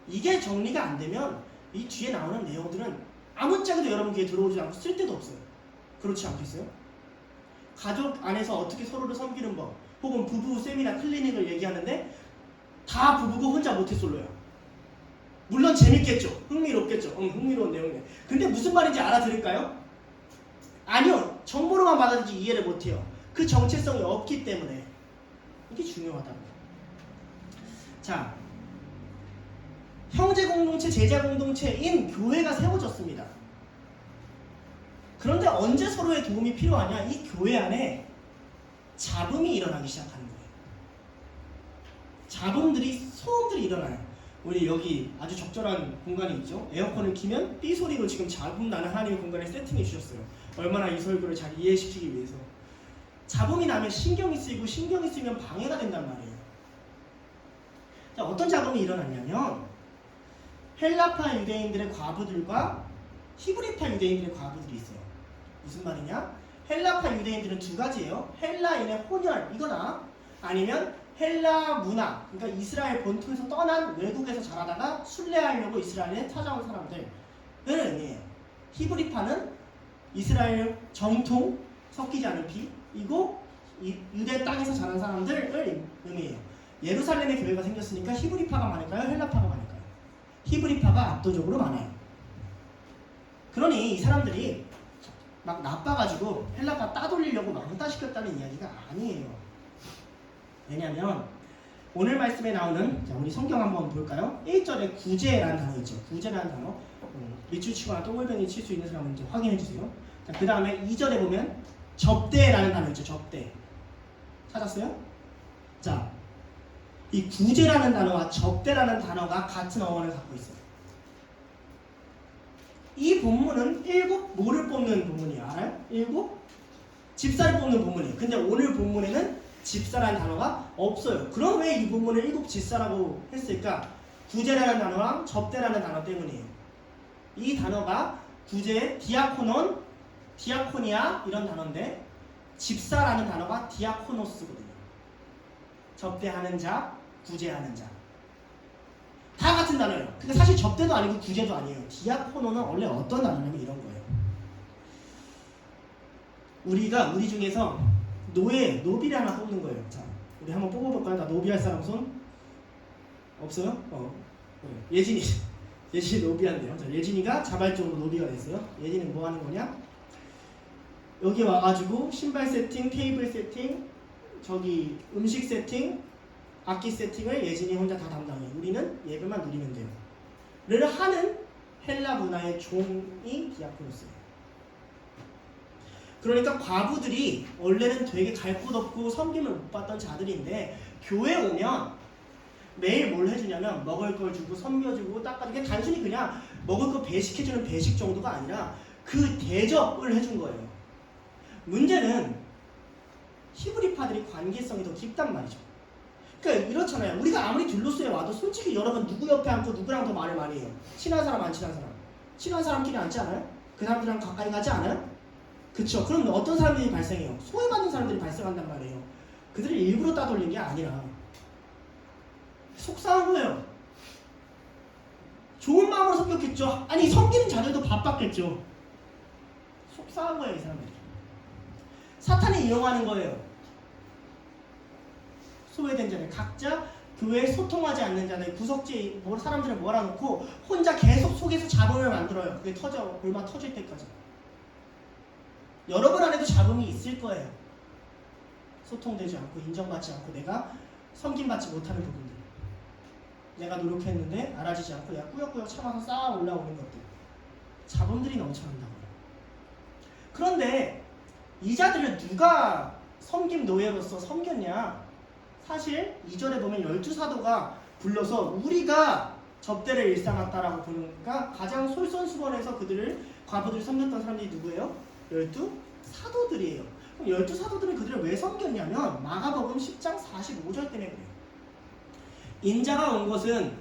이게 정리가 안 되면 이 뒤에 나오는 내용들은 아무짝에도 여러분 귀에 들어오지 않고 쓸데도 없어요. 그렇지 않겠어요? 가족 안에서 어떻게 서로를 섬기는 법 혹은 부부 세미나 클리닉을 얘기하는데 다 부부고 혼자 모태솔로야. 물론 재밌겠죠. 흥미롭겠죠. 흥미로운 내용이네. 근데 무슨 말인지 알아들을까요? 아니요. 정보로만 받아들이지 이해를 못해요. 그 정체성이 없기 때문에 이게 중요하다고. 자, 형제 공동체, 제자 공동체인 교회가 세워졌습니다. 그런데 언제 서로의 도움이 필요하냐? 이 교회 안에 잡음이 일어나기 시작하는 거예요. 잡음들이, 소음들이 일어나요. 우리 여기 아주 적절한 공간이 있죠. 에어컨을 키면 삐 소리로 지금 잡음 나는 하나님의 공간에 세팅해 주셨어요. 얼마나 이 설교를 잘 이해시키기 위해서. 잡음이 나면 신경이 쓰이고 신경이 쓰이면 방해가 된단 말이에요. 자, 어떤 잡음이 일어났냐면 헬라파 유대인들의 과부들과 히브리파 유대인들의 과부들이 있어요. 무슨 말이냐? 헬라파 유대인들은 두 가지예요. 헬라인의 혼혈이거나 아니면 헬라 문화, 그러니까 이스라엘 본토에서 떠난 외국에서 자라다가 순례하려고 이스라엘에 찾아온 사람들을 의미해요. 히브리파는 이스라엘 정통 섞이지 않은 피이고 유대 땅에서 자란 사람들을 의미해요. 예루살렘에 교회가 생겼으니까 히브리파가 많을까요? 헬라파가 많을까요? 히브리파가 압도적으로 많아요. 그러니 이 사람들이 막 나빠가지고 헬라파 따돌리려고 왕따시켰다는 이야기가 아니에요. 왜냐하면 오늘 말씀에 나오는, 자, 우리 성경 한번 볼까요? 1절에 구제라는 단어 있죠. 구제라는 단어. 밑줄 치거나 동글뱅이 칠 수 있는 사람은 이제 확인해 주세요. 자, 그 다음에 2절에 보면 접대라는 단어 있죠. 접대. 찾았어요? 자, 이 구제라는 단어와 접대라는 단어가 같은 어원을 갖고 있어요. 이 본문은 일곱 뭐를 뽑는 본문이에요. 알아요? 일곱 집사를 뽑는 본문이에요. 근데 오늘 본문에는 집사라는 단어가 없어요. 그럼 왜 이 본문을 일곱 집사라고 했을까? 구제라는 단어랑 접대라는 단어 때문이에요. 이 단어가 구제, 디아코논, 디아코니아 이런 단어인데 집사라는 단어가 디아코노스거든요. 접대하는 자, 구제하는 자. 다 같은 단어예요. 근데 사실 접대도 아니고 구제도 아니에요. 디아코노는 원래 어떤 단어냐면 이런 거예요. 우리 중에서 노비를 하나 뽑는 거예요. 자, 우리 한번 뽑아볼까요? 나 노비할 사람 손? 없어요? 예진이 노비한대요. 자, 예진이가 자발적으로 노비가 됐어요. 예진이는 뭐 하는 거냐? 여기 와가지고 신발 세팅, 테이블 세팅, 저기 음식 세팅, 악기 세팅을 예진이 혼자 다 담당해요. 우리는 예배만 누리면 돼요. 를 하는 헬라 문화의 종이 디아코노스예요. 그러니까 과부들이 원래는 되게 갈 곳 없고 섬김을 못 받던 자들인데 교회 오면 매일 뭘 해주냐면 먹을 걸 주고 섬겨주고 닦아주고, 단순히 그냥 먹을 거 배식해주는 배식 정도가 아니라 그 대접을 해준 거예요. 문제는 히브리파들이 관계성이 더 깊단 말이죠. 그러니까 이렇잖아요. 우리가 아무리 딜로스에 와도 솔직히 여러분 누구 옆에 앉고 누구랑 더 말을 많이 해요? 친한 사람, 안 친한 사람? 친한 사람끼리 앉지 않아요? 그 사람들이랑 가까이 가지 않아요? 그쵸? 그럼 어떤 사람들이 발생해요? 소외받는 사람들이 발생한단 말이에요. 그들을 일부러 따돌린 게 아니라 속상한 거예요. 좋은 마음으로 섬겼겠죠. 아니 섬기는 자들도 바빴겠죠. 속상한 거예요, 이 사람들이. 사탄이 이용하는 거예요. 소외된 자들, 각자 교회에 소통하지 않는 자들, 구석지에 사람들을 몰아놓고 혼자 계속 속에서 잡음을 만들어요. 그게 얼마 터질 때까지. 여러분 안에도 잡음이 있을 거예요. 소통되지 않고 인정받지 않고 내가 섬김받지 못하는 부분들, 내가 노력했는데 알아지지 않고 내가 꾸역꾸역 참아서 쌓아 올라오는 것들, 잡음들이 넘쳐난다고요. 그런데 이 자들을 누가 섬김 노예로서 섬겼냐? 사실 2절에 보면 12사도가 불러서 우리가 접대를 일삼았다라고 보니까 가장 솔선수범해서 그들을 과부들을 섬겼던 사람들이 누구예요? 12사도들이에요. 그럼 12사도들은 그들을 왜 섬겼냐면 마가복음 10장 45절 때문에 그래요. 인자가 온 것은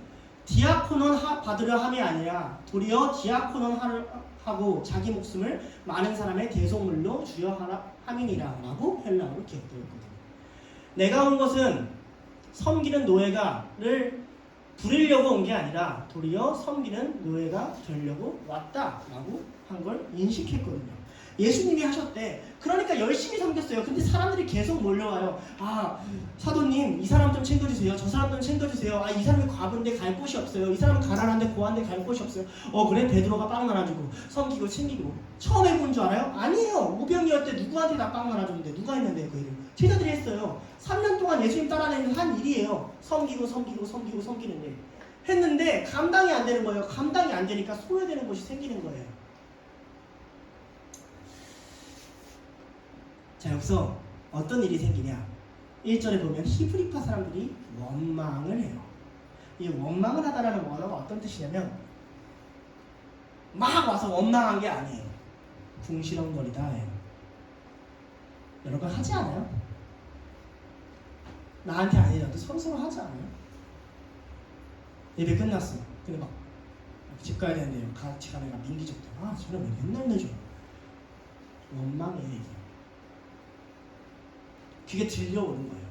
디아코논 받으려 함이 아니라 도리어 디아코논 하고 자기 목숨을 많은 사람의 대속물로 주려 함이니라 라고 헬라어로 기억되어 있거든요. 내가 온 것은 섬기는 노예가를 부리려고 온 게 아니라 도리어 섬기는 노예가 되려고 왔다라고 한 걸 인식했거든요. 예수님이 하셨대. 그러니까 열심히 섬겼어요. 근데 사람들이 계속 몰려와요. 아, 사도님 이 사람 좀 챙겨주세요. 저 사람 좀 챙겨주세요. 아, 이 사람이 과부인데 갈 곳이 없어요. 이 사람은 가난한데 고한데 갈 곳이 없어요. 그래? 베드로가 빵 나눠주고 섬기고 챙기고. 처음 해본 줄 알아요? 아니에요. 우병이었 때 누구한테 다 빵 나눠주는데 누가 했는데 그 일을 제자들이 했어요. 3년 동안 예수님 따라다니는 한 일이에요. 섬기고 섬기는 일 했는데 감당이 안 되는 거예요. 감당이 안 되니까 소외되는 것이 생기는 거예요. 자, 여기서 어떤 일이 생기냐? 1절에 보면 히브리파 사람들이 원망을 해요. 이 원망을 하다라는 원어가 어떤 뜻이냐면 막 와서 원망한 게 아니에요. 궁시렁거리다 해요. 여러분 하지 않아요? 나한테 아니라도 서로 하지 않아요? 예배 끝났어. 근데 막 집 가야 되는데요. 같이 가다가 민기적도 저는 왜 맨날 늦어? 원망이에요 이게. 그게 들려오는 거예요.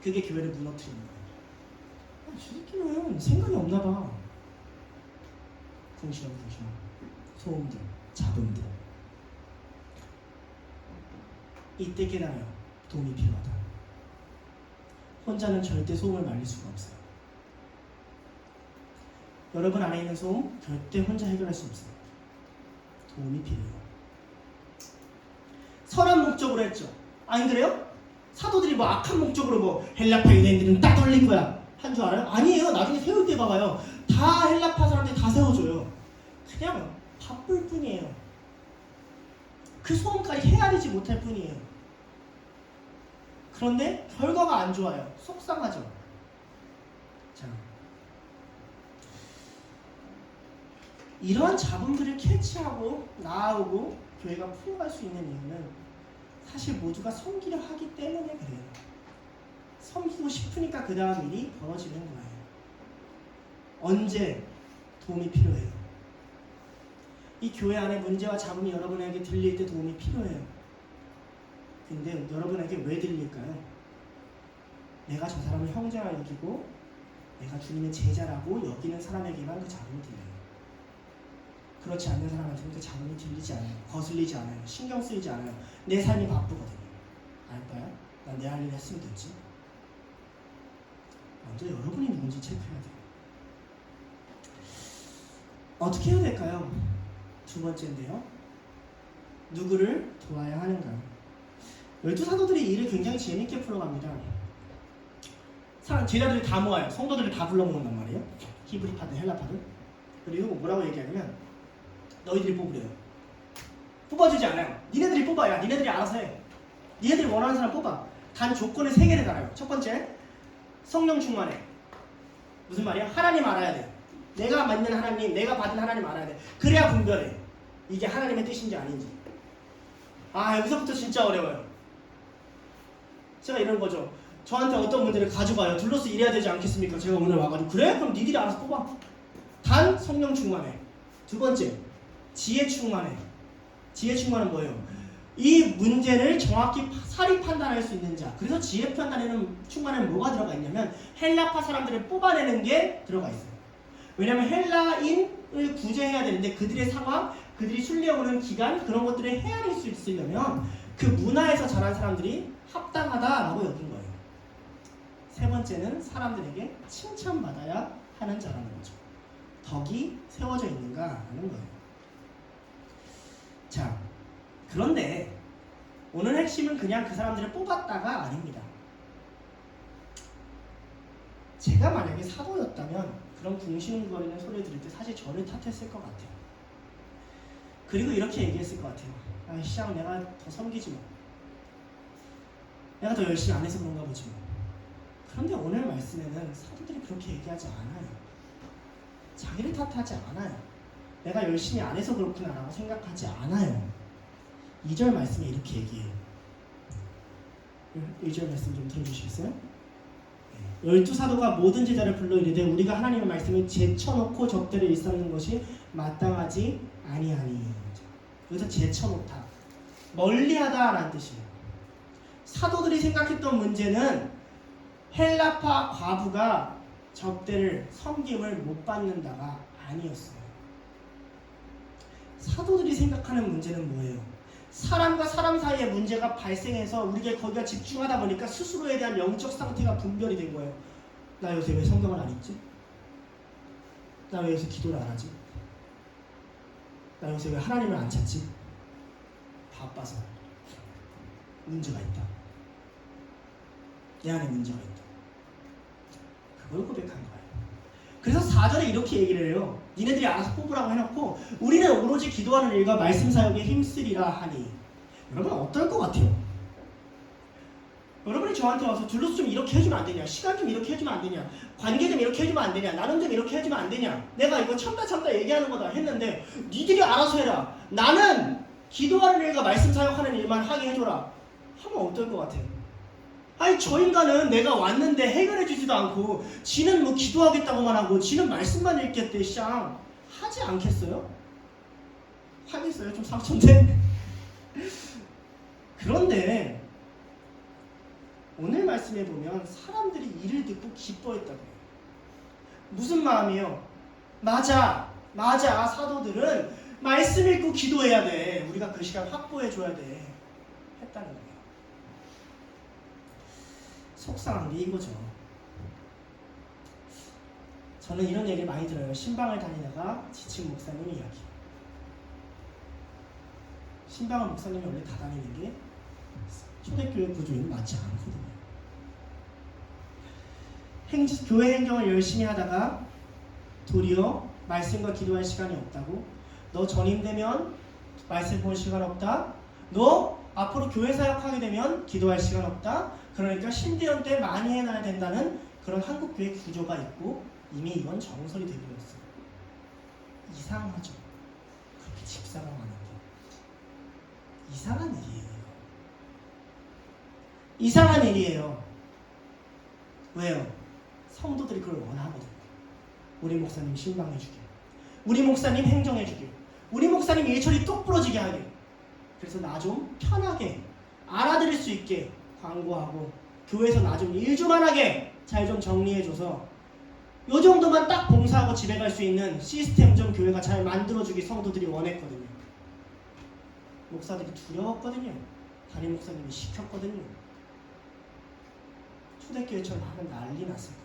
그게 교회를 무너뜨리는 거예요. 저 새끼는 생각이 없나 봐. 궁시렁 소음들, 잡음들. 이때 깨달아요. 도움이 필요하다. 혼자는 절대 소음을 말릴 수가 없어요. 여러분 안에 있는 소음 절대 혼자 해결할 수 없어요. 도움이 필요해요. 선한 목적으로 했죠. 아니 그래요? 사도들이 뭐 악한 목적으로 뭐 헬라파 유대인들은 딱 올린 거야 한 줄 알아요? 아니에요. 나중에 세울 때 봐봐요. 다 헬라파 사람들이 다 세워줘요. 그냥 바쁠 뿐이에요. 그 소음까지 헤아리지 못할 뿐이에요. 그런데 결과가 안 좋아요. 속상하죠. 자, 이러한 잡음들을 캐치하고 나아오고 교회가 풀어갈 수 있는 이유는 사실 모두가 섬기려 하기 때문에 그래요. 섬기고 싶으니까 그 다음 일이 벌어지는 거예요. 언제 도움이 필요해요? 이 교회 안에 문제와 잡음이 여러분에게 들릴 때 도움이 필요해요. 근데 여러분에게 왜 들릴까요? 내가 저 사람을 형제라 여기고 내가 주님의 제자라고 여기는 사람에게만 그 잡음이 들려요. 그렇지 않는 사람한테는 그 잡음이 들리지 않아요. 거슬리지 않아요. 신경 쓰이지 않아요. 내 삶이 바쁘거든요. 알까요? 난 내 할 일 했으면 됐지. 먼저 여러분이 누군지 체크해야 돼요. 어떻게 해야 될까요? 두 번째인데요. 누구를 도와야 하는가요? 12사도들이 일을 굉장히 재밌게 풀어갑니다. 제자들이 다 모아요. 성도들을 다 불러모은단 말이에요. 히브리파들, 헬라파들. 그리고 뭐라고 얘기하냐면 너희들이 뽑으래요. 뽑아주지 않아요. 니네들이 뽑아야 니네들이 알아서 해. 니네들이 원하는 사람 뽑아. 단 조건을 3개를 달아요. 첫 번째, 성령 충만해. 무슨 말이야? 하나님 알아야 돼. 내가 믿는 하나님, 내가 받은 하나님 알아야 돼. 그래야 분별해. 이게 하나님의 뜻인지 아닌지. 여기서부터 진짜 어려워요. 제가 이런 거죠. 저한테 어떤 문제를 가져가요. 둘러서 일해야 되지 않겠습니까? 제가 오늘 와가지고 그래? 그럼 니들이 알아서 뽑아. 단 성령 충만해. 두 번째, 지혜 충만해. 지혜 충만은 뭐예요? 이 문제를 정확히 사리 판단할 수 있는 자. 그래서 지혜 판단에는 충만에는 뭐가 들어가 있냐면 헬라파 사람들을 뽑아내는 게 들어가 있어요. 왜냐하면 헬라인을 구제해야 되는데 그들의 상황, 그들이 순례오는 기간 그런 것들을 헤아릴 수 있으려면 그 문화에서 자란 사람들이 합당하다라고 여긴 거예요. 세 번째는 사람들에게 칭찬받아야 하는 자라는 거죠. 덕이 세워져 있는가 하는 거예요. 자, 그런데 오늘 핵심은 그냥 그 사람들을 뽑았다가 아닙니다. 제가 만약에 사도였다면 그런 궁시렁거리는 소리를 들을 때 사실 저를 탓했을 것 같아요. 그리고 이렇게 얘기했을 것 같아요. 시장 내가 더 섬기지 뭐. 내가 더 열심히 안 해서 그런가 보지 뭐. 그런데 오늘 말씀에는 사도들이 그렇게 얘기하지 않아요. 자기를 탓하지 않아요. 내가 열심히 안 해서 그렇구나 라고 생각하지 않아요. 2절 말씀에 이렇게 얘기해요. 1절 말씀 좀 들어주시겠어요? 12사도가 모든 제자를 불러 이르되 우리가 하나님의 말씀을 제쳐놓고 적대를 일삼는 것이 마땅하지 아니하니. 여기서 제쳐놓다, 멀리하다 라는 뜻이에요. 사도들이 생각했던 문제는 헬라파 과부가 적대를, 섬김을 못 받는다가 아니었어요. 사도들이 생각하는 문제는 뭐예요? 사람과 사람 사이에 문제가 발생해서 우리가 거기가 집중하다 보니까 스스로에 대한 영적 상태가 분별이 된 거예요. 나 요새 왜 성경을 안 읽지? 나 왜 요새 기도를 안 하지? 나 요새 왜 하나님을 안 찾지? 바빠서. 문제가 있다. 내 안에 문제가 있다. 그걸 고백한 거예요. 그래서 4절에 이렇게 얘기를 해요. 니네들이 알아서 뽑으라고 해놓고 우리는 오로지 기도하는 일과 말씀 사역에 힘쓰리라 하니. 여러분 어떨 것 같아요? 여러분이 저한테 와서 둘러서 좀 이렇게 해주면 안 되냐? 시간 좀 이렇게 해주면 안 되냐? 관계 좀 이렇게 해주면 안 되냐? 나는 좀 이렇게 해주면 안 되냐? 내가 이거 참다 얘기하는 거다 했는데 니들이 알아서 해라. 나는 기도하는 일과 말씀 사역하는 일만 하게 해줘라 하면 어떨 것 같아요? 아니 저 인간은 내가 왔는데 해결해 주지도 않고 지는 뭐 기도하겠다고만 하고 지는 말씀만 읽겠대. 쌍 하지 않겠어요? 하겠어요? 좀 상처인데? 그런데 오늘 말씀에 보면 사람들이 이를 듣고 기뻐했다고 해요. 무슨 마음이요? 맞아 사도들은 말씀 읽고 기도해야 돼. 우리가 그 시간 확보해 줘야 돼 했다는 거예요. 속상한 게 이거죠. 저는 이런 얘기를 많이 들어요. 신방을 다니다가 지친 목사님 이야기. 신방은 목사님이 원래 다 다니는 게 초대교회 구조에는 맞지 않거든요. 교회 행정을 열심히 하다가 도리어 말씀과 기도할 시간이 없다고. 너 전임되면 말씀 볼 시간 없다. 너 앞으로 교회 사역하게 되면 기도할 시간 없다. 그러니까 신대원 때 많이 해놔야 된다는 그런 한국교회 구조가 있고 이미 이건 정설이 되어버렸어요. 이상하죠. 그렇게 집사람하는 게 이상한 일이에요. 이상한 일이에요. 왜요? 성도들이 그걸 원하거든요. 우리 목사님 신방해주길, 우리 목사님 행정해주길, 우리 목사님 일처리 똑 부러지게 하길. 그래서 나 좀 편하게 알아들을 수 있게 광고하고 교회에서 나 좀 일 좀 안 하게 잘 좀 정리해줘서 요 정도만 딱 봉사하고 집에 갈 수 있는 시스템 좀 교회가 잘 만들어주기 성도들이 원했거든요. 목사들이 두려웠거든요. 담임 목사님이 시켰거든요. 초대교회처럼 하면 난리 났을 거예요.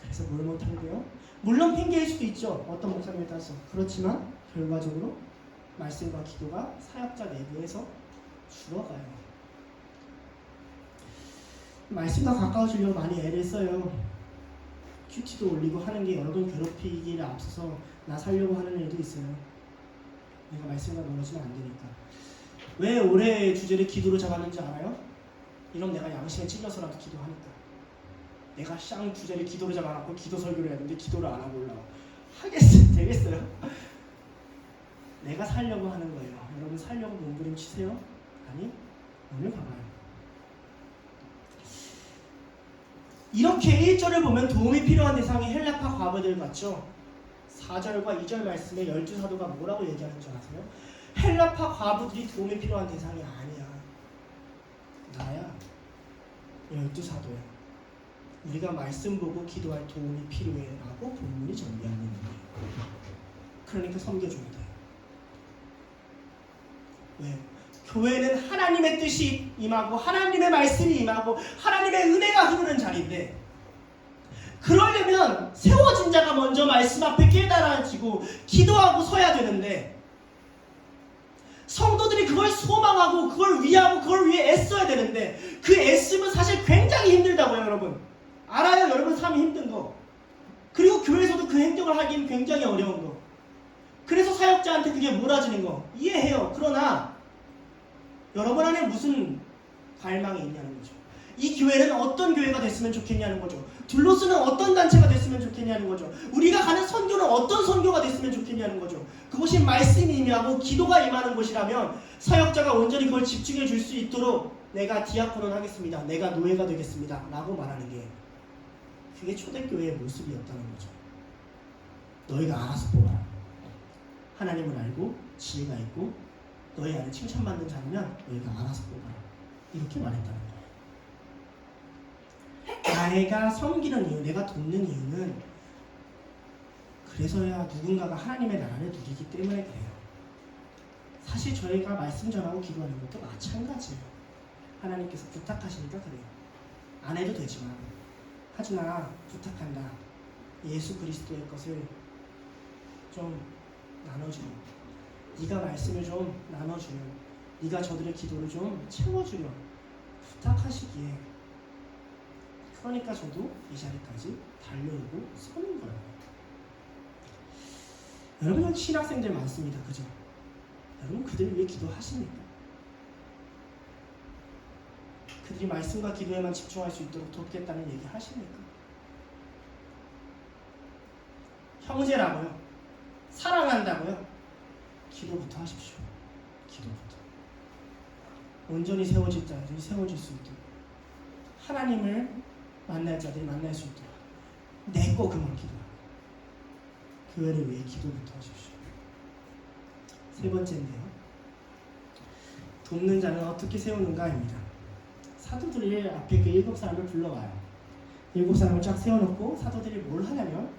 그래서 뭘 못한 거예요? 물론 핑계일 수도 있죠. 어떤 목사님에 따라서. 그렇지만 결과적으로 말씀과 기도가 사역자 내부에서 줄어가요. 말씀과 가까워지려고 많이 애를 써요. 큐티도 올리고 하는 게 여러분 괴롭히기를 앞서서 나 살려고 하는 일도 있어요. 내가 말씀과 멀어지면 안 되니까. 왜 올해의 주제를 기도로 잡았는지 알아요? 이런 내가 양심에 찔려서라도 기도하니까. 내가 쌍 주제를 기도로 잡아놓고 기도 설교를 해야 되는데 기도를 안 하고 올라와. 하겠어요? 되겠어요? 내가 살려고 하는 거예요. 여러분 살려고 몸부림 치세요? 아니, 오늘 봐봐요. 이렇게 1절을 보면 도움이 필요한 대상이 헬라파 과부들 같죠? 4절과 2절 말씀에 12사도가 뭐라고 얘기하는 줄 아세요? 헬라파 과부들이 도움이 필요한 대상이 아니야. 나야. 12사도야. 우리가 말씀 보고 기도할 도움이 필요해 라고 본문이 정리하는 거예요. 그러니까 섬겨줘야 돼요. 왜요? 교회는 하나님의 뜻이 임하고 하나님의 말씀이 임하고 하나님의 은혜가 흐르는 자리인데, 그러려면 세워진 자가 먼저 말씀 앞에 깨달아지고 기도하고 서야 되는데, 성도들이 그걸 소망하고 그걸 위하고 그걸 위해 애써야 되는데, 그 애씀은 사실 굉장히 힘들다고요. 여러분 알아요? 여러분 삶이 힘든 거. 그리고 교회에서도 그 행정을 하기는 굉장히 어려운 거. 그래서 사역자한테 그게 몰아지는 거 이해해요. 그러나 여러분 안에 무슨 갈망이 있냐는 거죠. 이 교회는 어떤 교회가 됐으면 좋겠냐는 거죠. 둘로스는 어떤 단체가 됐으면 좋겠냐는 거죠. 우리가 가는 선교는 어떤 선교가 됐으면 좋겠냐는 거죠. 그것이 말씀이 임하고 기도가 임하는 곳이라면 사역자가 온전히 그걸 집중해 줄 수 있도록 내가 디아코는 하겠습니다. 내가 노예가 되겠습니다. 라고 말하는 게 그게 초대교회의 모습이었다는 거죠. 너희가 알아서 뽑아라. 하나님을 알고 지혜가 있고 너희 안에 칭찬받는 자라면 너희가 알아서 뽑아라. 이렇게 말했다는 거예요. 내가 섬기는 이유, 내가 돕는 이유는 그래서야 누군가가 하나님의 나라를 누리기 때문에 그래요. 사실 저희가 말씀 전하고 기도하는 것도 마찬가지예요. 하나님께서 부탁하시니까 그래요. 안 해도 되지만 하준아 부탁한다. 예수 그리스도의 것을 좀 나눠주려, 네가 말씀을 좀 나눠주려, 네가 저들의 기도를 좀 채워주려 부탁하시기에 그러니까 저도 이 자리까지 달려오고 서는 거예요. 여러분 신학생들 많습니다. 그죠? 여러분 그들을 위해 기도하십니까? 그들이 말씀과 기도에만 집중할 수 있도록 돕겠다는 얘기 하십니까? 형제라고요? 사랑한다고요? 기도부터 하십시오. 기도부터. 온전히 세워질 자들이 세워질 수 있도록, 하나님을 만날 자들이 만날 수 있도록 내꺼 그만 기도하고 교회를 위해 기도부터 하십시오. 세 번째인데요. 돕는 자는 어떻게 세우는가입니다. 사도들이 앞에 그 7사람을 불러와요. 7사람을 쫙 세워놓고 사도들이 뭘 하냐면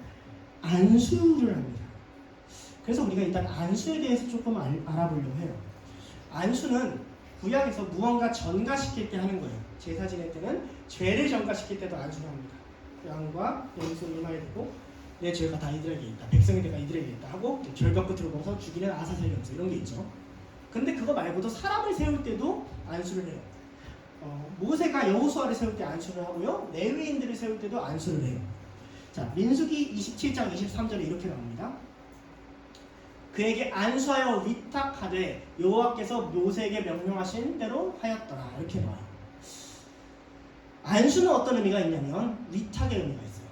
안수를 합니다. 그래서 우리가 일단 안수에 대해서 조금 알아보려고 해요. 안수는 구약에서 무언가 전가시킬 때 하는 거예요. 제사 지낼 때는 죄를 전가시킬 때도 안수를 합니다. 양과 염소를 이마에 두고 내 죄가 다 이들에게 있다, 백성의 죄가 이들에게 있다 하고 절벽 끝으로 보면서 죽이는 아사셀 염소 이런 게 있죠. 근데 그거 말고도 사람을 세울 때도 안수를 해요. 모세가 여호수아를 세울 때 안수를 하고요, 레위인들을 세울 때도 안수를 해요. 자, 민수기 27장 23절에 이렇게 나옵니다. 그에게 안수하여 위탁하되 여호와께서 모세에게 명령하신 대로 하였더라. 이렇게 나와요. 안수는 어떤 의미가 있냐면 위탁의 의미가 있어요.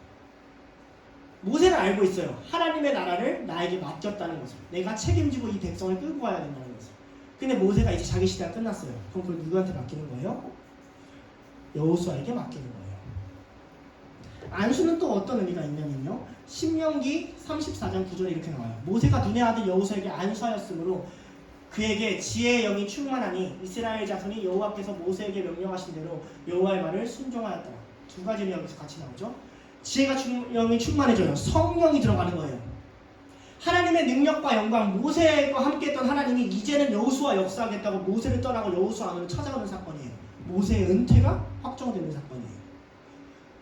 모세는 알고 있어요. 하나님의 나라를 나에게 맡겼다는 것을. 내가 책임지고 이 백성을 끌고 가야 된다는 것을. 근데 모세가 이제 자기 시대가 끝났어요. 그럼 그걸 누구한테 맡기는 거예요? 여호수아에게 맡기는 거예요. 안수는 또 어떤 의미가 있냐면요, 신명기 34장 9절에 이렇게 나와요. 모세가 눈의 아들 여호수아에게 안수하였으므로 그에게 지혜의 영이 충만하니 이스라엘 자손이 여호와께서 모세에게 명령하신 대로 여호와의 말을 순종하였더라. 두 가지 의미가 여기서 같이 나오죠. 지혜가 영이 충만해져요. 성령이 들어가는 거예요. 하나님의 능력과 영광, 모세와 함께했던 하나님이 이제는 여호수아 역사하겠다고 모세를 떠나고 여호수아 안으로 찾아오는 사건이에요. 모세의 은퇴가 확정되는 사건이에요.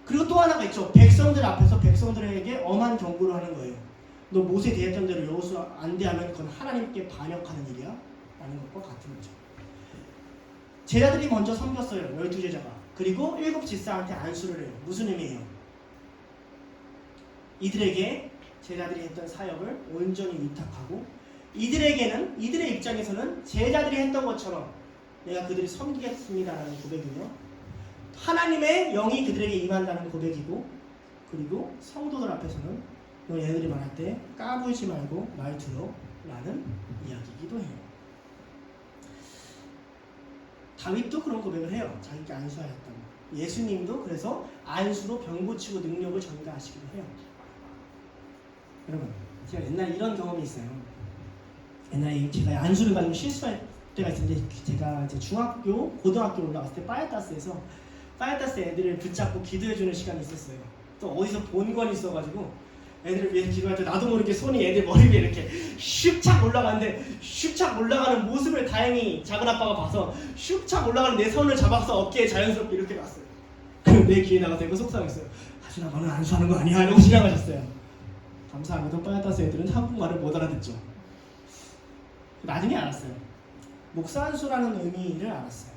그리고 또 하나가 있죠. 백성들 앞에서 백성들에게 엄한 경고를 하는 거예요. 너 모세 대했던 대로 여호수아 안 대하면 그건 하나님께 반역하는 일이야 라는 것과 같은 거죠. 제자들이 먼저 섬겼어요. 12제자가. 그리고 7 집사한테 안수를 해요. 무슨 의미예요? 이들에게 제자들이 했던 사역을 온전히 위탁하고, 이들에게는, 이들의 입장에서는 제자들이 했던 것처럼 내가 그들을 섬기겠습니다라는 고백이며, 하나님의 영이 그들에게 임한다는 고백이고, 그리고 성도들 앞에서는 너 얘네들이 말할 때 까불지 말고 말 들어 라는 이야기이기도 해요. 다윗도 그런 고백을 해요. 자기가 안수하였다고. 예수님도 그래서 안수로 병 고치고 능력을 전가하시기도 해요. 여러분, 제가 옛날에 이런 경험이 있어요. 옛날에 제가 안수를 받으면 실수할 때가 있었는데, 제가 이제 중학교, 고등학교 올라갔을 때 파야타스에서 파야타스 애들을 붙잡고 기도해주는 시간이 있었어요. 또 어디서 본 건 있어가지고 애들을 위해 기도할 때 나도 모르게 손이 애들 머리 위에 이렇게 슉착 올라가는데, 슉착 올라가는 모습을 다행히 작은 아빠가 봐서 슉착 올라가는 내 손을 잡아서 어깨에 자연스럽게 이렇게 놨어요. 그리고 내 귀에 나가서 이거 속상했어요. 하준아 너는 안수하는 거 아니야? 이러고 지나가셨어요. 감사하게도 파야타스 애들은 한국말을 못 알아듣죠. 나중에 알았어요. 목사 안수라는 의미를 알았어요.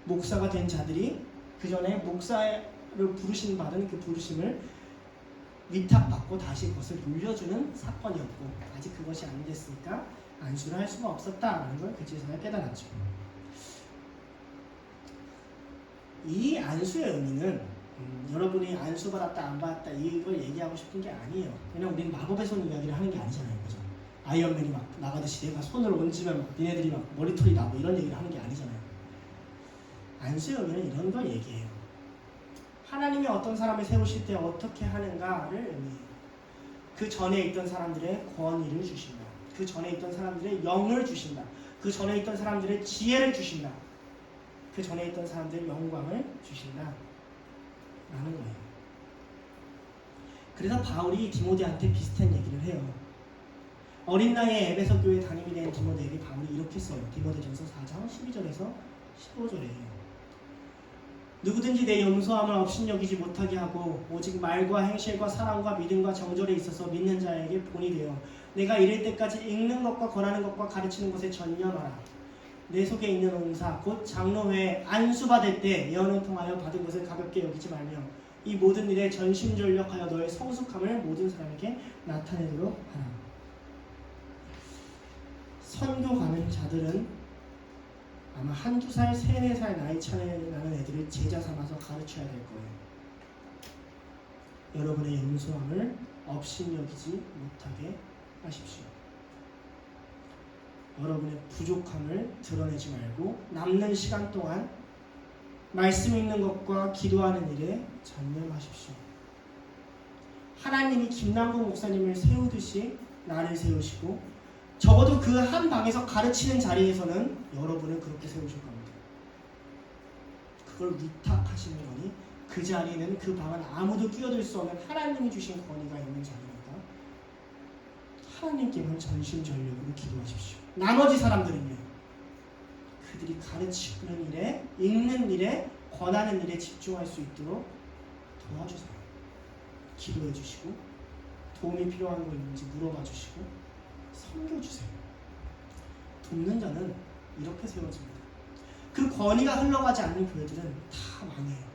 목사가 된 자들이 그 전에 목사를 부르심 받은 그 부르심을 위탁받고 다시 그것을 물려주는 사건이었고, 아직 그것이 안 됐으니까 안수를 할 수가 없었다라는 걸 그제서야 깨달았죠. 이 안수의 의미는 여러분이 안수 받았다 안 받았다 이걸 얘기하고 싶은 게 아니에요. 왜냐면 우리는 마법의 손 이야기를 하는 게 아니잖아요, 그죠? 아이언맨이 막 나가듯이 내가 손을 얹으면 막 니네들이 막 머리털이 나고 이런 얘기를 하는 게 아니잖아요. 안수의 의미는 이런 걸 얘기해요. 하나님이 어떤 사람을 세우실 때 어떻게 하는가를 의미해요. 그 전에 있던 사람들의 권위를 주신다. 그 전에 있던 사람들의 영을 주신다. 그 전에 있던 사람들의 지혜를 주신다. 그 전에 있던 사람들의 영광을 주신다. 라는 거예요. 그래서 바울이 디모데한테 비슷한 얘기를 해요. 어린 나이에 에베소 교회 담임이 된 디모데에게 바울이 이렇게 써요. 디모데전서 4장 12절에서 15절이에요. 누구든지 내 용서함을 업신여기지 못하게 하고 오직 말과 행실과 사랑과 믿음과 정절에 있어서 믿는 자에게 본이 되어 내가 이를 때까지 읽는 것과 권하는 것과 가르치는 것에 전념하라. 내 속에 있는 은사 곧 장로회에 안수받을 때 예언을 통하여 받은 것을 가볍게 여기지 말며 이 모든 일에 전심전력하여 너의 성숙함을 모든 사람에게 나타내도록 하라. 선교 가는 자들은 아마 한두 살, 세네 살 나이 차이 나는 애들을 제자 삼아서 가르쳐야 될 거예요. 여러분의 용서함을 업신여기지 못하게 하십시오. 여러분의 부족함을 드러내지 말고 남는 시간 동안 말씀 읽는 것과 기도하는 일에 전념하십시오. 하나님이 김남국 목사님을 세우듯이 나를 세우시고 적어도 그 한 방에서 가르치는 자리에서는 여러분을 그렇게 세우실 겁니다. 그걸 위탁하시는 거니 그 자리는 그 방은 아무도 끼어들 수 없는 하나님이 주신 권위가 있는 자리니까 하나님께만 전심전력으로 기도하십시오. 나머지 사람들은요. 그들이 가르치는 일에, 읽는 일에, 권하는 일에 집중할 수 있도록 도와주세요. 기도해 주시고 도움이 필요한 거 있는지 물어봐 주시고 섬겨주세요. 돕는 자는 이렇게 세워집니다. 그 권위가 흘러가지 않는 교회들은 다 망해요.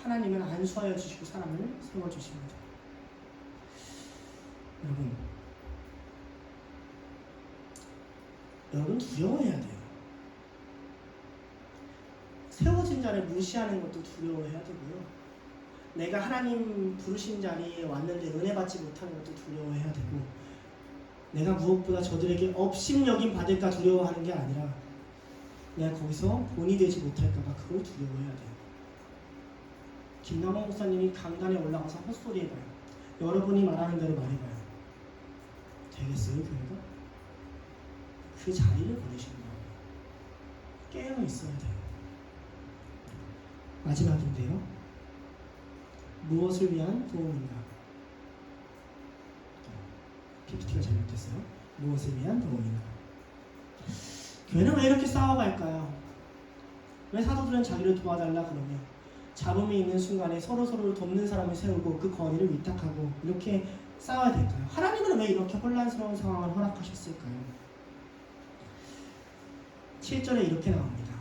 하나님은 안수하여 주시고 사람을 세워주십니다. 여러분 두려워해야 돼요. 세워진 자를 무시하는 것도 두려워해야 되고요. 내가 하나님 부르신 자리에 왔는데 은혜 받지 못하는 것도 두려워해야 되고 내가 무엇보다 저들에게 업신여김 받을까 두려워하는 게 아니라 내가 거기서 본이 되지 못할까봐 그걸 두려워해야 돼요. 김남원 목사님이 강단에 올라가서 헛소리 해봐요. 여러분이 말하는 대로 말해봐요. 되겠어요 교회가? 그 자리를 보내시는 거예요. 깨어 있어야 돼요. 마지막인데요. 무엇을 위한 도움인가? PPT가 잘못됐어요. 무엇을 위한 도움인가? 교회는 왜 이렇게 싸워갈까요? 왜 사도들은 자기를 도와달라 그러며 잡음이 있는 순간에 서로를 돕는 사람을 세우고 그 권위를 위탁하고 이렇게 싸워야 될까요? 하나님은 왜 이렇게 혼란스러운 상황을 허락하셨을까요? 7절에 이렇게 나옵니다.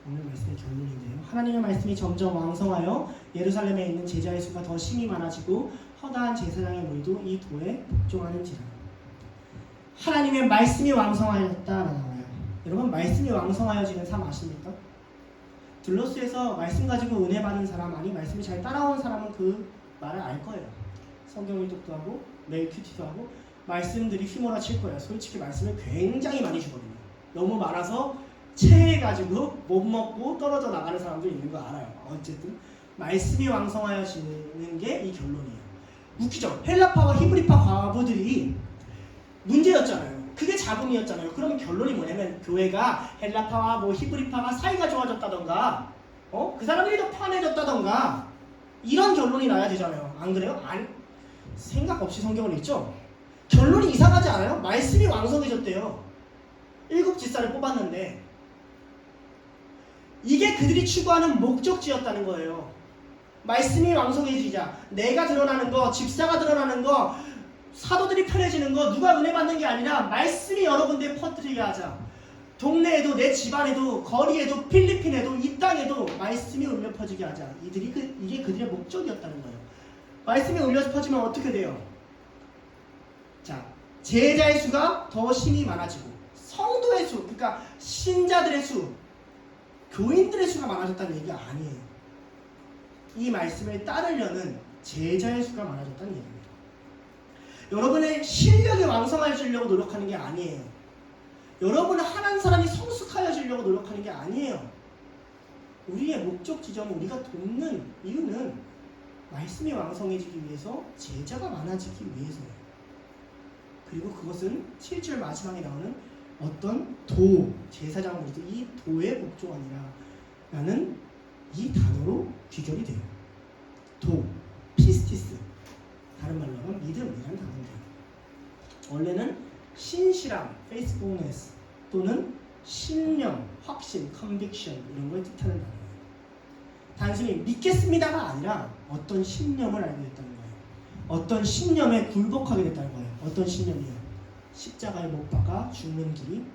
오늘 말씀의 결론인데요. 하나님의 말씀이 점점 왕성하여 예루살렘에 있는 제자의 수가 더 심히 많아지고 허다한 제사장의 무리도 이 도에 복종하는지라. 하나님의 말씀이 왕성하였다라고 나와요. 여러분 말씀이 왕성하여지는 삶 아십니까? 들로스에서 말씀 가지고 은혜 받은 사람 아니 말씀이 잘 따라온 사람은 그 말을 알 거예요. 성경 일독도 하고 매일 큐티도 하고 말씀들이 휘몰아칠 거예요. 솔직히 말씀을 굉장히 많이 주거든요. 너무 많아서 체해가지고 못 먹고 떨어져 나가는 사람도 있는 거 알아요. 어쨌든 말씀이 왕성하여지는 게 이 결론이에요. 웃기죠? 헬라파와 히브리파 과부들이 문제였잖아요. 그게 잡음이었잖아요. 그러면 결론이 뭐냐면 교회가 헬라파와 뭐 히브리파가 사이가 좋아졌다던가 그 사람들이 더 편해졌다던가 이런 결론이 나야 되잖아요. 안 그래요? 생각 없이 성경을 읽죠? 결론이 이상하지 않아요? 말씀이 왕성해졌대요. 7 집사를 뽑았는데 이게 그들이 추구하는 목적지였다는 거예요. 말씀이 왕성해지자 내가 드러나는 거, 집사가 드러나는 거, 사도들이 편해지는 거 누가 은혜 받는 게 아니라 말씀이 여러 군데 퍼뜨리게 하자. 동네에도 내 집안에도 거리에도 필리핀에도 이 땅에도 말씀이 울려 퍼지게 하자. 이게 그들의 목적이었다는 거예요. 말씀이 울려 퍼지면 어떻게 돼요? 자, 제자의 수가 더 심히 많아지고 성도의 수, 그러니까 신자들의 수, 교인들의 수가 많아졌다는 얘기가 아니에요. 이 말씀을 따르려는 제자의 수가 많아졌다는 얘기입니다. 여러분의 실력이 왕성해지려고 노력하는 게 아니에요. 여러분은 한 사람이 성숙하여지려고 노력하는 게 아니에요. 우리의 목적 지점은 우리가 돕는 이유는 말씀이 왕성해지기 위해서, 제자가 많아지기 위해서예요. 그리고 그것은 7절 마지막에 나오는 어떤 제사장을 부르듯 이 도의 목조아니라 라는 이 단어로 귀결이 돼요. 피스티스, 다른 말로 하면 믿음이라는 단어인데요. 원래는 신실함, faithfulness 또는 신념, 확신, conviction 이런 걸 뜻하는 단어예요. 단순히 믿겠습니다가 아니라 어떤 신념을 알게 됐다는 거예요. 어떤 신념에 굴복하게 됐다는 거예요. 어떤 신념이요? 십자가에 못 박아 죽는 길이,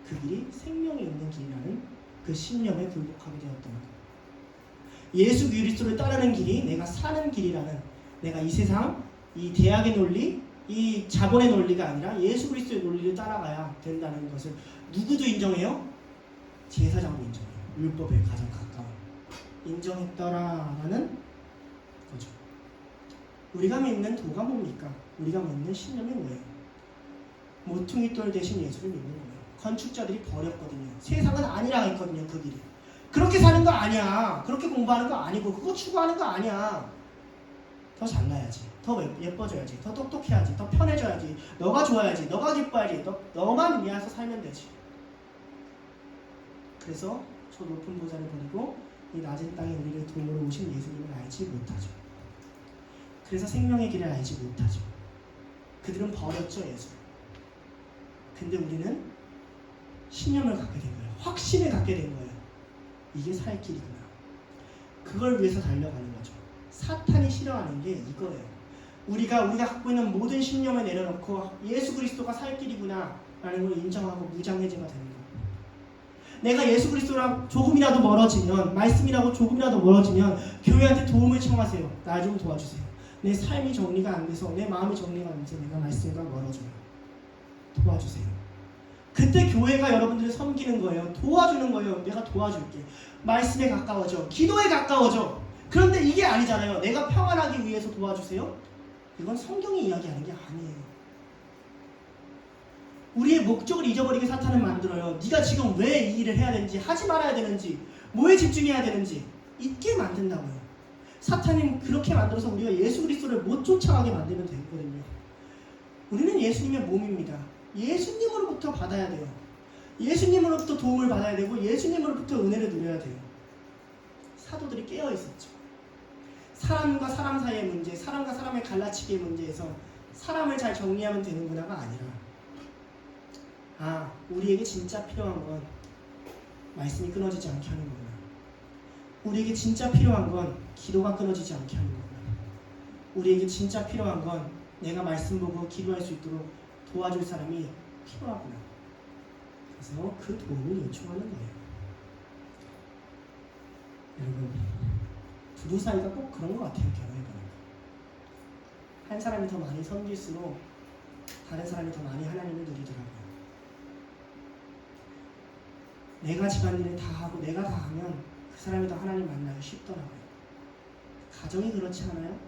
그 길이 생명이 있는 길이라는 그 신념에 굴복하게 되었다는 거예요. 예수 그리스도를 따르는 길이 내가 사는 길이라는, 내가 이 세상, 이 대학의 논리, 이 자본의 논리가 아니라 예수 그리스도의 논리를 따라가야 된다는 것을 누구도 인정해요? 제사장도 인정해요. 율법에 가장 가까운 인정했더라라는 거죠. 우리가 믿는 도가 뭡니까? 우리가 믿는 신념이 뭐예요? 모퉁이 돌 대신 예수를 믿는 거예요. 건축자들이 버렸거든요. 세상은 아니라 했거든요. 그 길이. 그렇게 사는 거 아니야. 그렇게 공부하는 거 아니고 그거 추구하는 거 아니야. 더 잘나야지. 더 예뻐져야지. 더 똑똑해야지. 더 편해져야지. 너가 좋아야지. 너가 기뻐야지. 너만 위해서 살면 되지. 그래서 저 높은 보좌를 버리고 이 낮은 땅에 우리를 도우러 오신 예수님을 알지 못하죠. 그래서 생명의 길을 알지 못하죠. 그들은 버렸죠, 예수를. 근데 우리는 신념을 갖게 된 거예요. 확신을 갖게 된 거예요. 이게 살 길이구나. 그걸 위해서 달려가는 거죠. 사탄이 싫어하는 게 이거예요. 우리가 갖고 있는 모든 신념을 내려놓고 예수 그리스도가 살 길이구나 라는 걸 인정하고 무장해제가 되는 거예요. 내가 예수 그리스도랑 조금이라도 멀어지면, 말씀이라고 조금이라도 멀어지면 교회한테 도움을 청하세요. 나 좀 도와주세요. 내 삶이 정리가 안 돼서, 내 마음이 정리가 안 돼서 내가 말씀과 멀어져요. 도와주세요. 그때 교회가 여러분들을 섬기는 거예요. 도와주는 거예요. 내가 도와줄게. 말씀에 가까워져. 기도에 가까워져. 그런데 이게 아니잖아요. 내가 평안하기 위해서 도와주세요. 이건 성경이 이야기하는 게 아니에요. 우리의 목적을 잊어버리게 사탄은 만들어요. 네가 지금 왜 이 일을 해야 되는지, 하지 말아야 되는지, 뭐에 집중해야 되는지 잊게 만든다고요. 사탄은 그렇게 만들어서 우리가 예수 그리스도를 못 쫓아가게 만들면 되거든요. 우리는 예수님의 몸입니다. 예수님으로부터 받아야 돼요. 예수님으로부터 도움을 받아야 되고 예수님으로부터 은혜를 누려야 돼요. 사도들이 깨어 있었죠. 사람과 사람 사이의 문제, 사람과 사람의 갈라치기의 문제에서 사람을 잘 정리하면 되는구나가 아니라, 우리에게 진짜 필요한 건 말씀이 끊어지지 않게 하는 거구나. 우리에게 진짜 필요한 건 기도가 끊어지지 않게 하는 거구나. 우리에게 진짜 필요한 건 내가 말씀 보고 기도할 수 있도록 도와줄 사람이 필요하구나. 그래서 그 도움을 요청하는 거예요. 여러분, 부부 사이가 꼭 그런 것 같아요. 결혼해보니까 한 사람이 더 많이 섬길수록 다른 사람이 더 많이 하나님을 누리더라고요. 내가 집안일을 다 하고 내가 다 하면 그 사람이 더 하나님 만나기 쉽더라고요. 가정이 그렇지 않아요?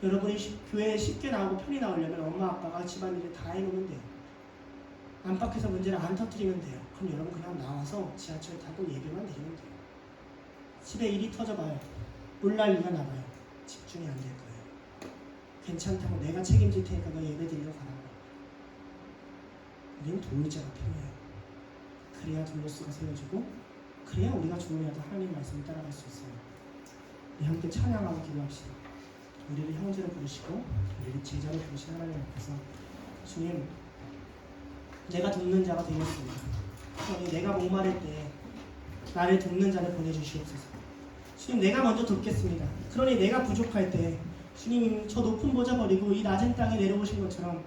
여러분이 교회에 쉽게 나오고 편히 나오려면 엄마 아빠가 집안일을 다 해놓으면 돼요. 안팎에서 문제를 안 터뜨리면 돼요. 그럼 여러분 그냥 나와서 지하철 타고 예배만 드리면 돼요. 집에 일이 터져봐요. 물난리가 나봐요. 집중이 안 될 거예요. 괜찮다고 내가 책임질 테니까 너 예배 드리러 가라고. 우리는 도울자가 필요해요. 그래야 둘로스가 세워지고, 그래야 우리가 조금이라도 하나님 말씀을 따라갈 수 있어요. 우리 함께 찬양하고 기도합시다. 우리를 형제로 부르시고 우리를 제자로 부르신 하나님 앞에서, 주님, 내가 돕는 자가 되겠습니다. 그러니 내가 목마를 때 나를 돕는 자를 보내주시옵소서. 주님, 내가 먼저 돕겠습니다. 그러니 내가 부족할 때 주님, 저 높은 보좌 버리고 이 낮은 땅에 내려오신 것처럼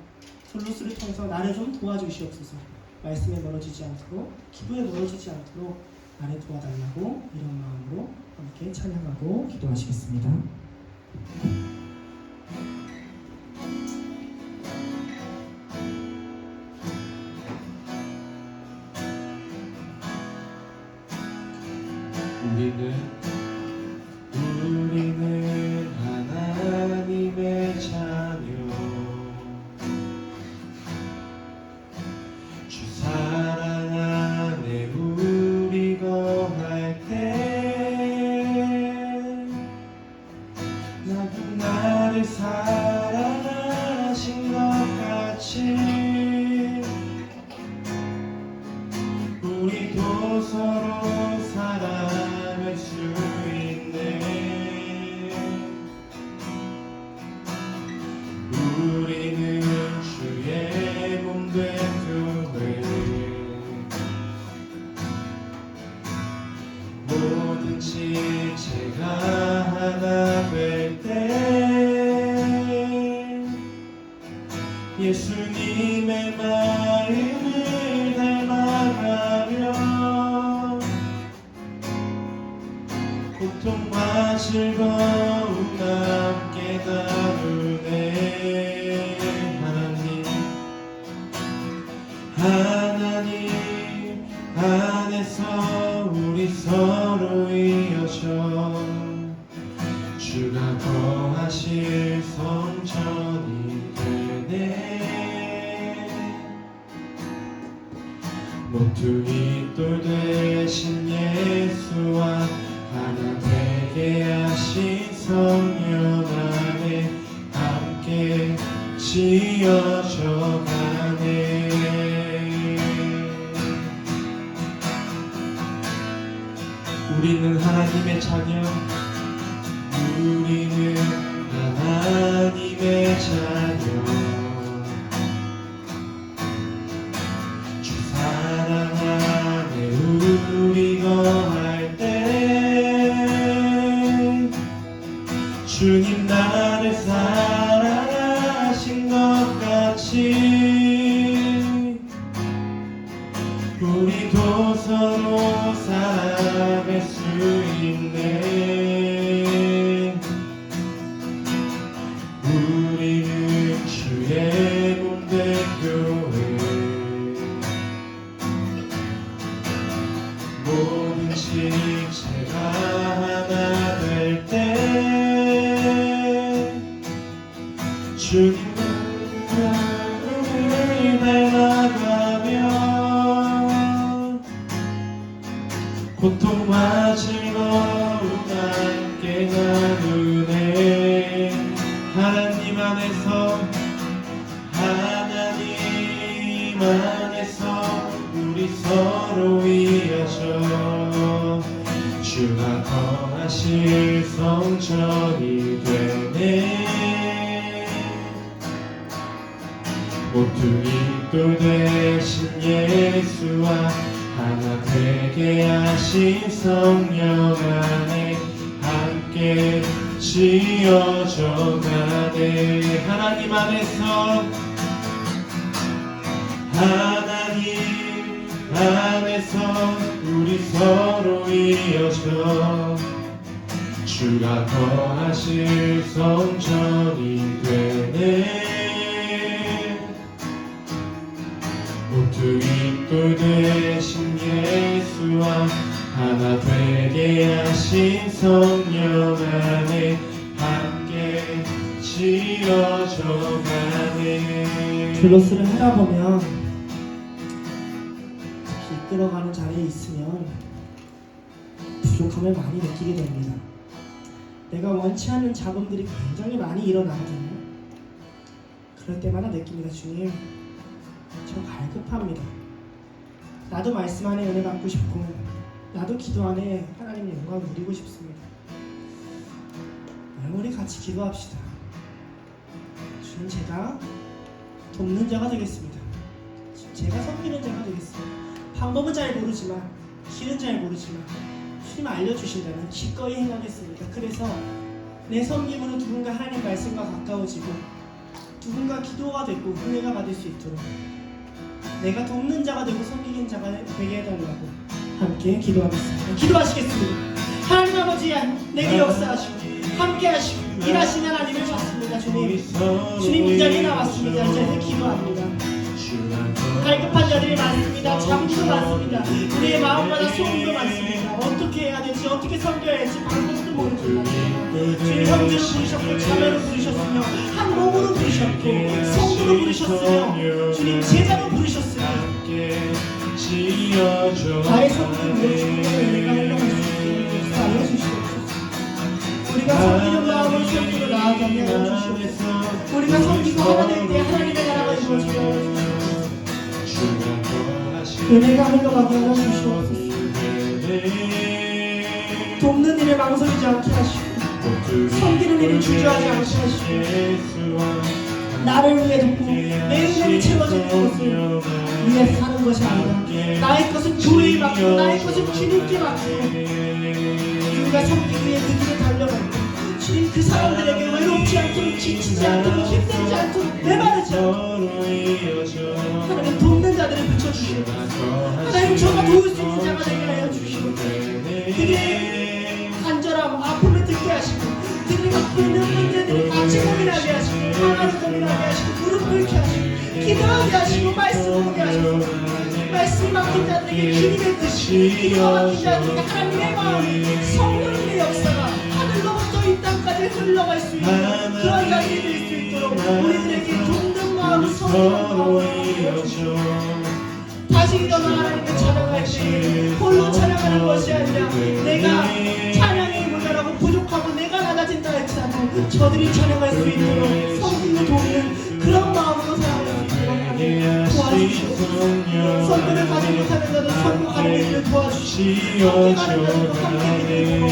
둘루스를 통해서 나를 좀 도와주시옵소서. 말씀에 멀어지지 않도록, 기도에 멀어지지 않도록 나를 도와달라고 이런 마음으로 함께 찬양하고 기도하시겠습니다. 우리는 하나님의 자녀, 주 사랑 안에 우리 거할 때 나를 사랑하신 것 같이 우리도 서로 살아갈 수 있네. 우리는 주의 몸된 교회, 모든 지체가 하나 될 때 예수님의 마음을 닮아가며 고통과 즐거움 함께 나누네. 하나님 안에서 우리 서로 이어져 주가 거하실 성전이 되네. 모두 이돌 되신 예수와 하나 되게 하신 성령 안에 함께 지어져 가네. 우리는 하나님의 자녀, 우리는 하나님의 자녀, 주 사랑 안에 우리 거할 때 주님 나를 사랑하신 것 같이 우리도 서로 살아갈 수 있네. 우리는 주의 몸된 교회, 모든 지체가 하나 될 때 주님을 닮아가며 고통과 즐거움 함께 나누네. 하나님 안에서 우리 서로 이어져 주가 거하실 성전이 되네. 모두 이돌 되신 예수와 하나 되게 하신 성령 안에 함께 지어져 가네. 하나님 안에서 우리 서로 이어져 주가 거하실 성전이 되네. 모두 이돌 되신 예수와 하나 되게 하신 성령 안에 함께 지어져 가네. 글로스를 하다 보면 이끌어가는 자리에 있으면 부족함을 많이 느끼게 됩니다. 내가 원치 않는 잡음들이 굉장히 많이 일어나거든요. 그럴 때마다 느낍니다. 주님, 저 갈급합니다. 나도 말씀 안에 은혜 받고 싶고 나도 기도 안에 하나님의 영광을 누리고 싶습니다. 우리 같이 기도합시다. 주님, 제가 돕는 자가 되겠습니다. 제가 섬기는 자가 되겠습니다. 방법은 잘 모르지만, 길은 잘 모르지만 주님 알려주신다면 기꺼이 행하겠습니다. 그래서 내 섬김으로 누군가 하나님 말씀과 가까워지고 누군가 기도가 되고 은혜가 받을 수 있도록 내가 돕는 자가 되고 섬기는 자가 되게 해달라고 함께 기도하겠습니다. 기도하시겠습니다. 하나님 아버지, 내게 역사하시고 함께 하시고 일하시는 하나님을 받습니다. 주님 이 자리에 나왔습니다. 이제 기도합니다. 갈급한 자들이 많습니다. 잠도 많습니다. 우리의 마음마다 소음도 많습니다. 어떻게 해야 될지, 어떻게 섬겨야 할지 방법도 모르는 중입니다. 주님 형제로 부르셨고 자매로 부르셨으며 한 몸으로 부르셨고 성도로 부르셨으며 주님 제자로 부르셨으며 나의 성도를 주님의 은혜가 흘러갈 수 있게 알려주시옵소서. 우리가 섬기는 마음으로 성도를 나아가게 하여 주시옵소서. 우리가 섬기고 하나 될 때 하나님의 나라가 이루어지게 하여 주시옵소서. 은혜가 흘러가게 하여 주시옵소서. 돕는 일에 망설이지 않게 하시고 섬기는 일을 주저하지 않게 하시고 나를 위해 돕고 내 인생이 채워지는 것을 위해 사는 것이 아니라 나의 것은 교회에 맡기고 나의 것은 주님께 맡기고 우리가 섬기기 위해 그 길에 달려가고 주님 그 사람들에게 외롭지 않도록 지치지 않도록 힘들지 않도록 메마르지 않도록 하나님 돕는 자들을 붙여주시고 하나님 저가 도울 수 있는 자가 되게 하여 주시고 그들의 간절함 아픔을 듣게 하시고 그들이 갖고 있는 문제들을 같이 고민하게 하시고 하나를 고민하게 하시고 무릎 꿇게 하시고 기도하게 하시고 말씀 보게 하시고 말씀이 막힌 자들에게 주님의 뜻이 기도가 막힌 자들에게 하나님의 마음이 성령님의 역사가 하늘로부터 이 땅까지 흘러갈 수 있는 그런 자들이 될 수 있도록 우리들에게 돕는 마음 성령의 마음을 다시 일어나 하나님을 찬양할 때 홀로 찬양하는 것이 아니라 내가 찬양이 모자라고 부족하고 내가 낮아진다 할지라도 저들이 찬양할 수 있도록 섬기고 돕는 그런 마음으로 살아갈 수 있도록 하나님 도와주시옵소서. 선교를 가지 못하는 자도 선교하는 일을 도와주시고 함께 가는 자들도 함께 해주시고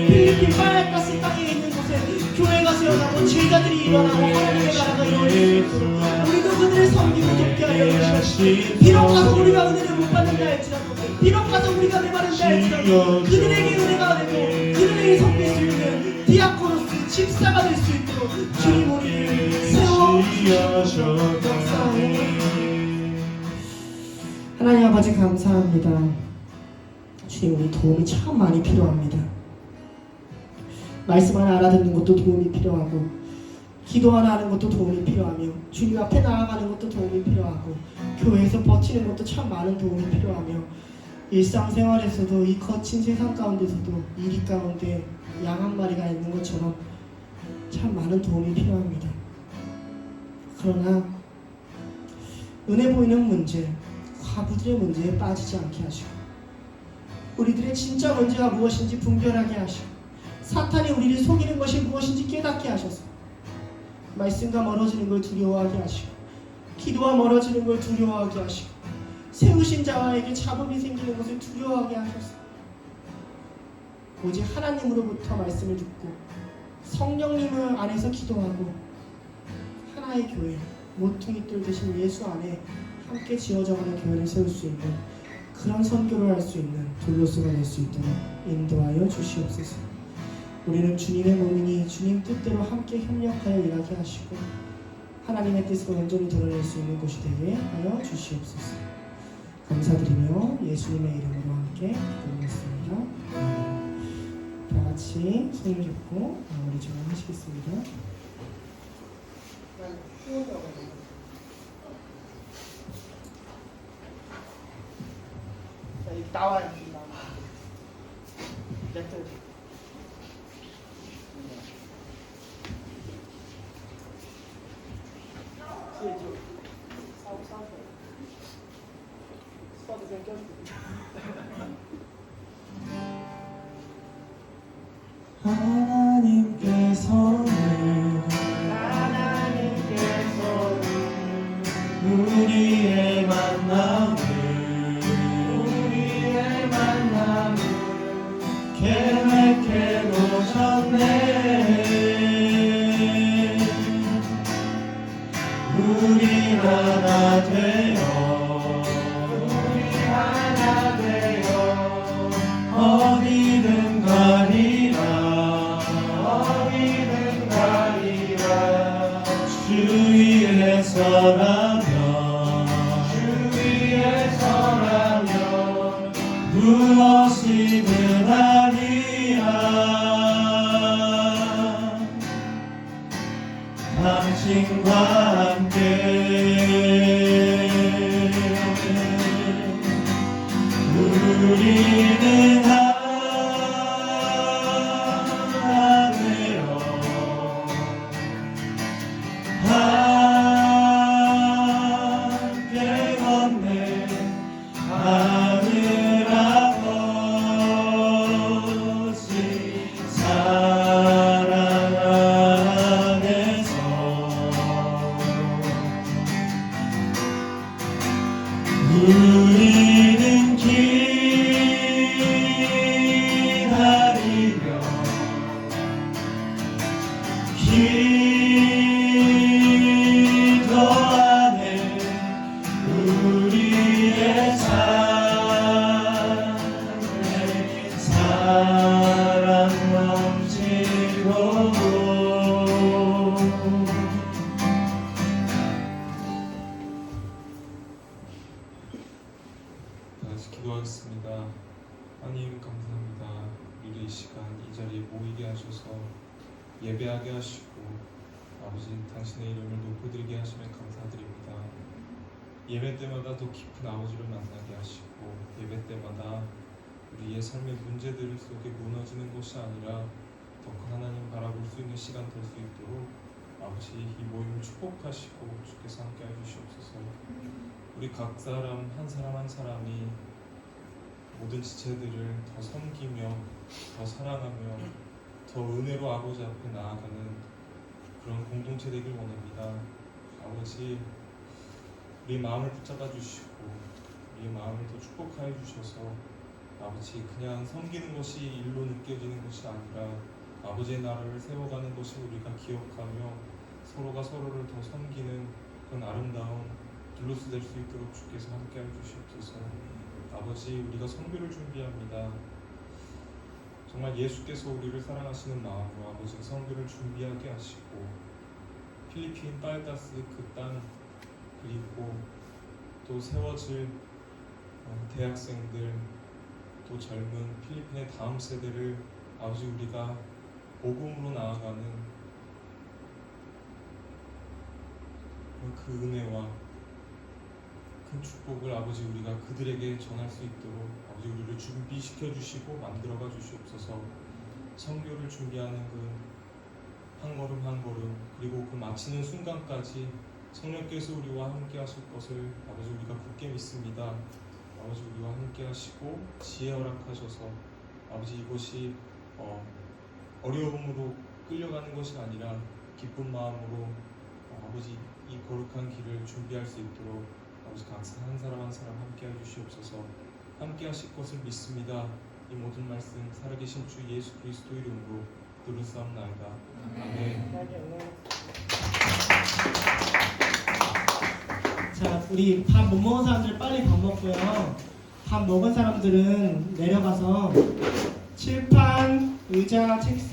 필리핀 빨가스 땅에 있는 곳에 교회가 세어나고 제자들이 일어나고 하나님의 나라가 이루어질 수 있도록 우리도 그들을 섬기고 돕게 하여 주시옵소서. 비록 가서 우리가 은혜를 못 받는다 할지라도 비록 가서 우리가 메마른다 할지라도 그들에게 은혜가 되고 그들에게 섬길 수 있는 디아코노스 집사가 될 수 있도록 주님 우리를 세워주시옵소서. 하나님 아버지 감사합니다. 주님 우리 도움이 참 많이 필요합니다. 말씀 하나 알아듣는 것도 도움이 필요하고 기도 하나 하는 것도 도움이 필요하며 주님 앞에 나아가는 것도 도움이 필요하고 교회에서 버티는 것도 참 많은 도움이 필요하며 일상생활에서도 이 거친 세상 가운데서도 이리 가운데 양 한 마리가 있는 것처럼 참 많은 도움이 필요합니다. 그러나 눈에 보이는 문제, 과부들의 문제에 빠지지 않게 하시고 우리들의 진짜 문제가 무엇인지 분별하게 하시고 사탄이 우리를 속이는 것이 무엇인지 깨닫게 하셔서 말씀과 멀어지는 걸 두려워하게 하시고 기도와 멀어지는 걸 두려워하게 하시고 세우신 자와에게 잡음이 생기는 것을 두려워하게 하셔서 오직 하나님으로부터 말씀을 듣고 성령님을 안에서 기도하고 하나의 교회 모퉁이 뜰 대신 예수 안에 함께 지어져가는 교회를 세울 수 있는 그런 선교를 할 수 있는 돌로서가 될 수 있도록 인도하여 주시옵소서. 우리는 주님의 몸이니 주님 뜻대로 함께 협력하여 일하게 하시고 하나님의 뜻을 온전히 드러낼 수 있는 곳이 되게 하여 주시옵소서. 감사드리며 예수님의 이름으로 함께 기도하겠습니다. 다 같이 손을 잡고 마무리 전하시겠습니다. 나와요. 하나님께서는 우리의 만남을 계획해 놓으셨네. 우리 하나 되어 어디든 가리라 주위에 서라면 무엇이든 하리라. 당신과 함께 우리는 하나 되어 함께 걷네 하늘 아버지 사랑 안에서 우리는 기다리며 기도하네 우리의 삶에 사랑 넘치고 다시 기도하겠습니다. 하나님 감사합니다. 우리를 이 시간 이 자리에 모이게 하셔서 예배하게 하시고 아버지 당신의 이름을 높여드리게 하시면 감사드립니다. 예배 때마다 더 깊은 아버지를 만나게 하시고 예배 때마다 우리의 삶의 문제들 속에 무너지는 것이 아니라 더 큰 하나님 바라볼 수 있는 시간 될 수 있도록 아버지 이 모임을 축복하시고 주께서 함께 해주시옵소서. 우리 각 사람 한 사람이 모든 지체들을 더 섬기며 더 사랑하며 더 은혜로 아버지 앞에 나아가는 그런 공동체 되길 원합니다. 아버지 우리 마음을 붙잡아 주시고 우리의 마음을 더 축복하여 주셔서 아버지 그냥 섬기는 것이 일로 느껴지는 것이 아니라 아버지의 나라를 세워가는 것을 우리가 기억하며 서로가 서로를 더 섬기는 그런 아름다운 둘로스 될 수 있도록 주께서 함께하여 주시옵소서. 아버지 우리가 선교를 준비합니다. 정말 예수께서 우리를 사랑하시는 마음으로 아버지 선교를 준비하게 하시고 필리핀 빨다스 그 땅 그리고 또 세워질 대학생들 또 젊은 필리핀의 다음 세대를 아버지 우리가 복음으로 나아가는 그 은혜와 큰 축복을 아버지 우리가 그들에게 전할 수 있도록 아버지 우리를 준비시켜 주시고 만들어가 주시옵소서. 선교를 준비하는 그 한 걸음 한 걸음 그리고 그 마치는 순간까지 성령께서 우리와 함께 하실 것을 아버지 우리가 굳게 믿습니다. 아버지 우리와 함께 하시고 지혜 허락하셔서 아버지 이곳이 어려움으로 끌려가는 것이 아니라 기쁜 마음으로 아버지 이 거룩한 길을 준비할 수 있도록 아버지 각 한 사람 한 사람 함께 해주시옵소서. 함께 하실 것을 믿습니다. 이 모든 말씀 살아계신 주 예수 그리스도 이름으로 기도드리옵나이다. 아멘. 자, 우리 밥 못 먹은 사람들 빨리 밥 먹고요. 밥 먹은 사람들은 내려가서 칠판, 의자, 책상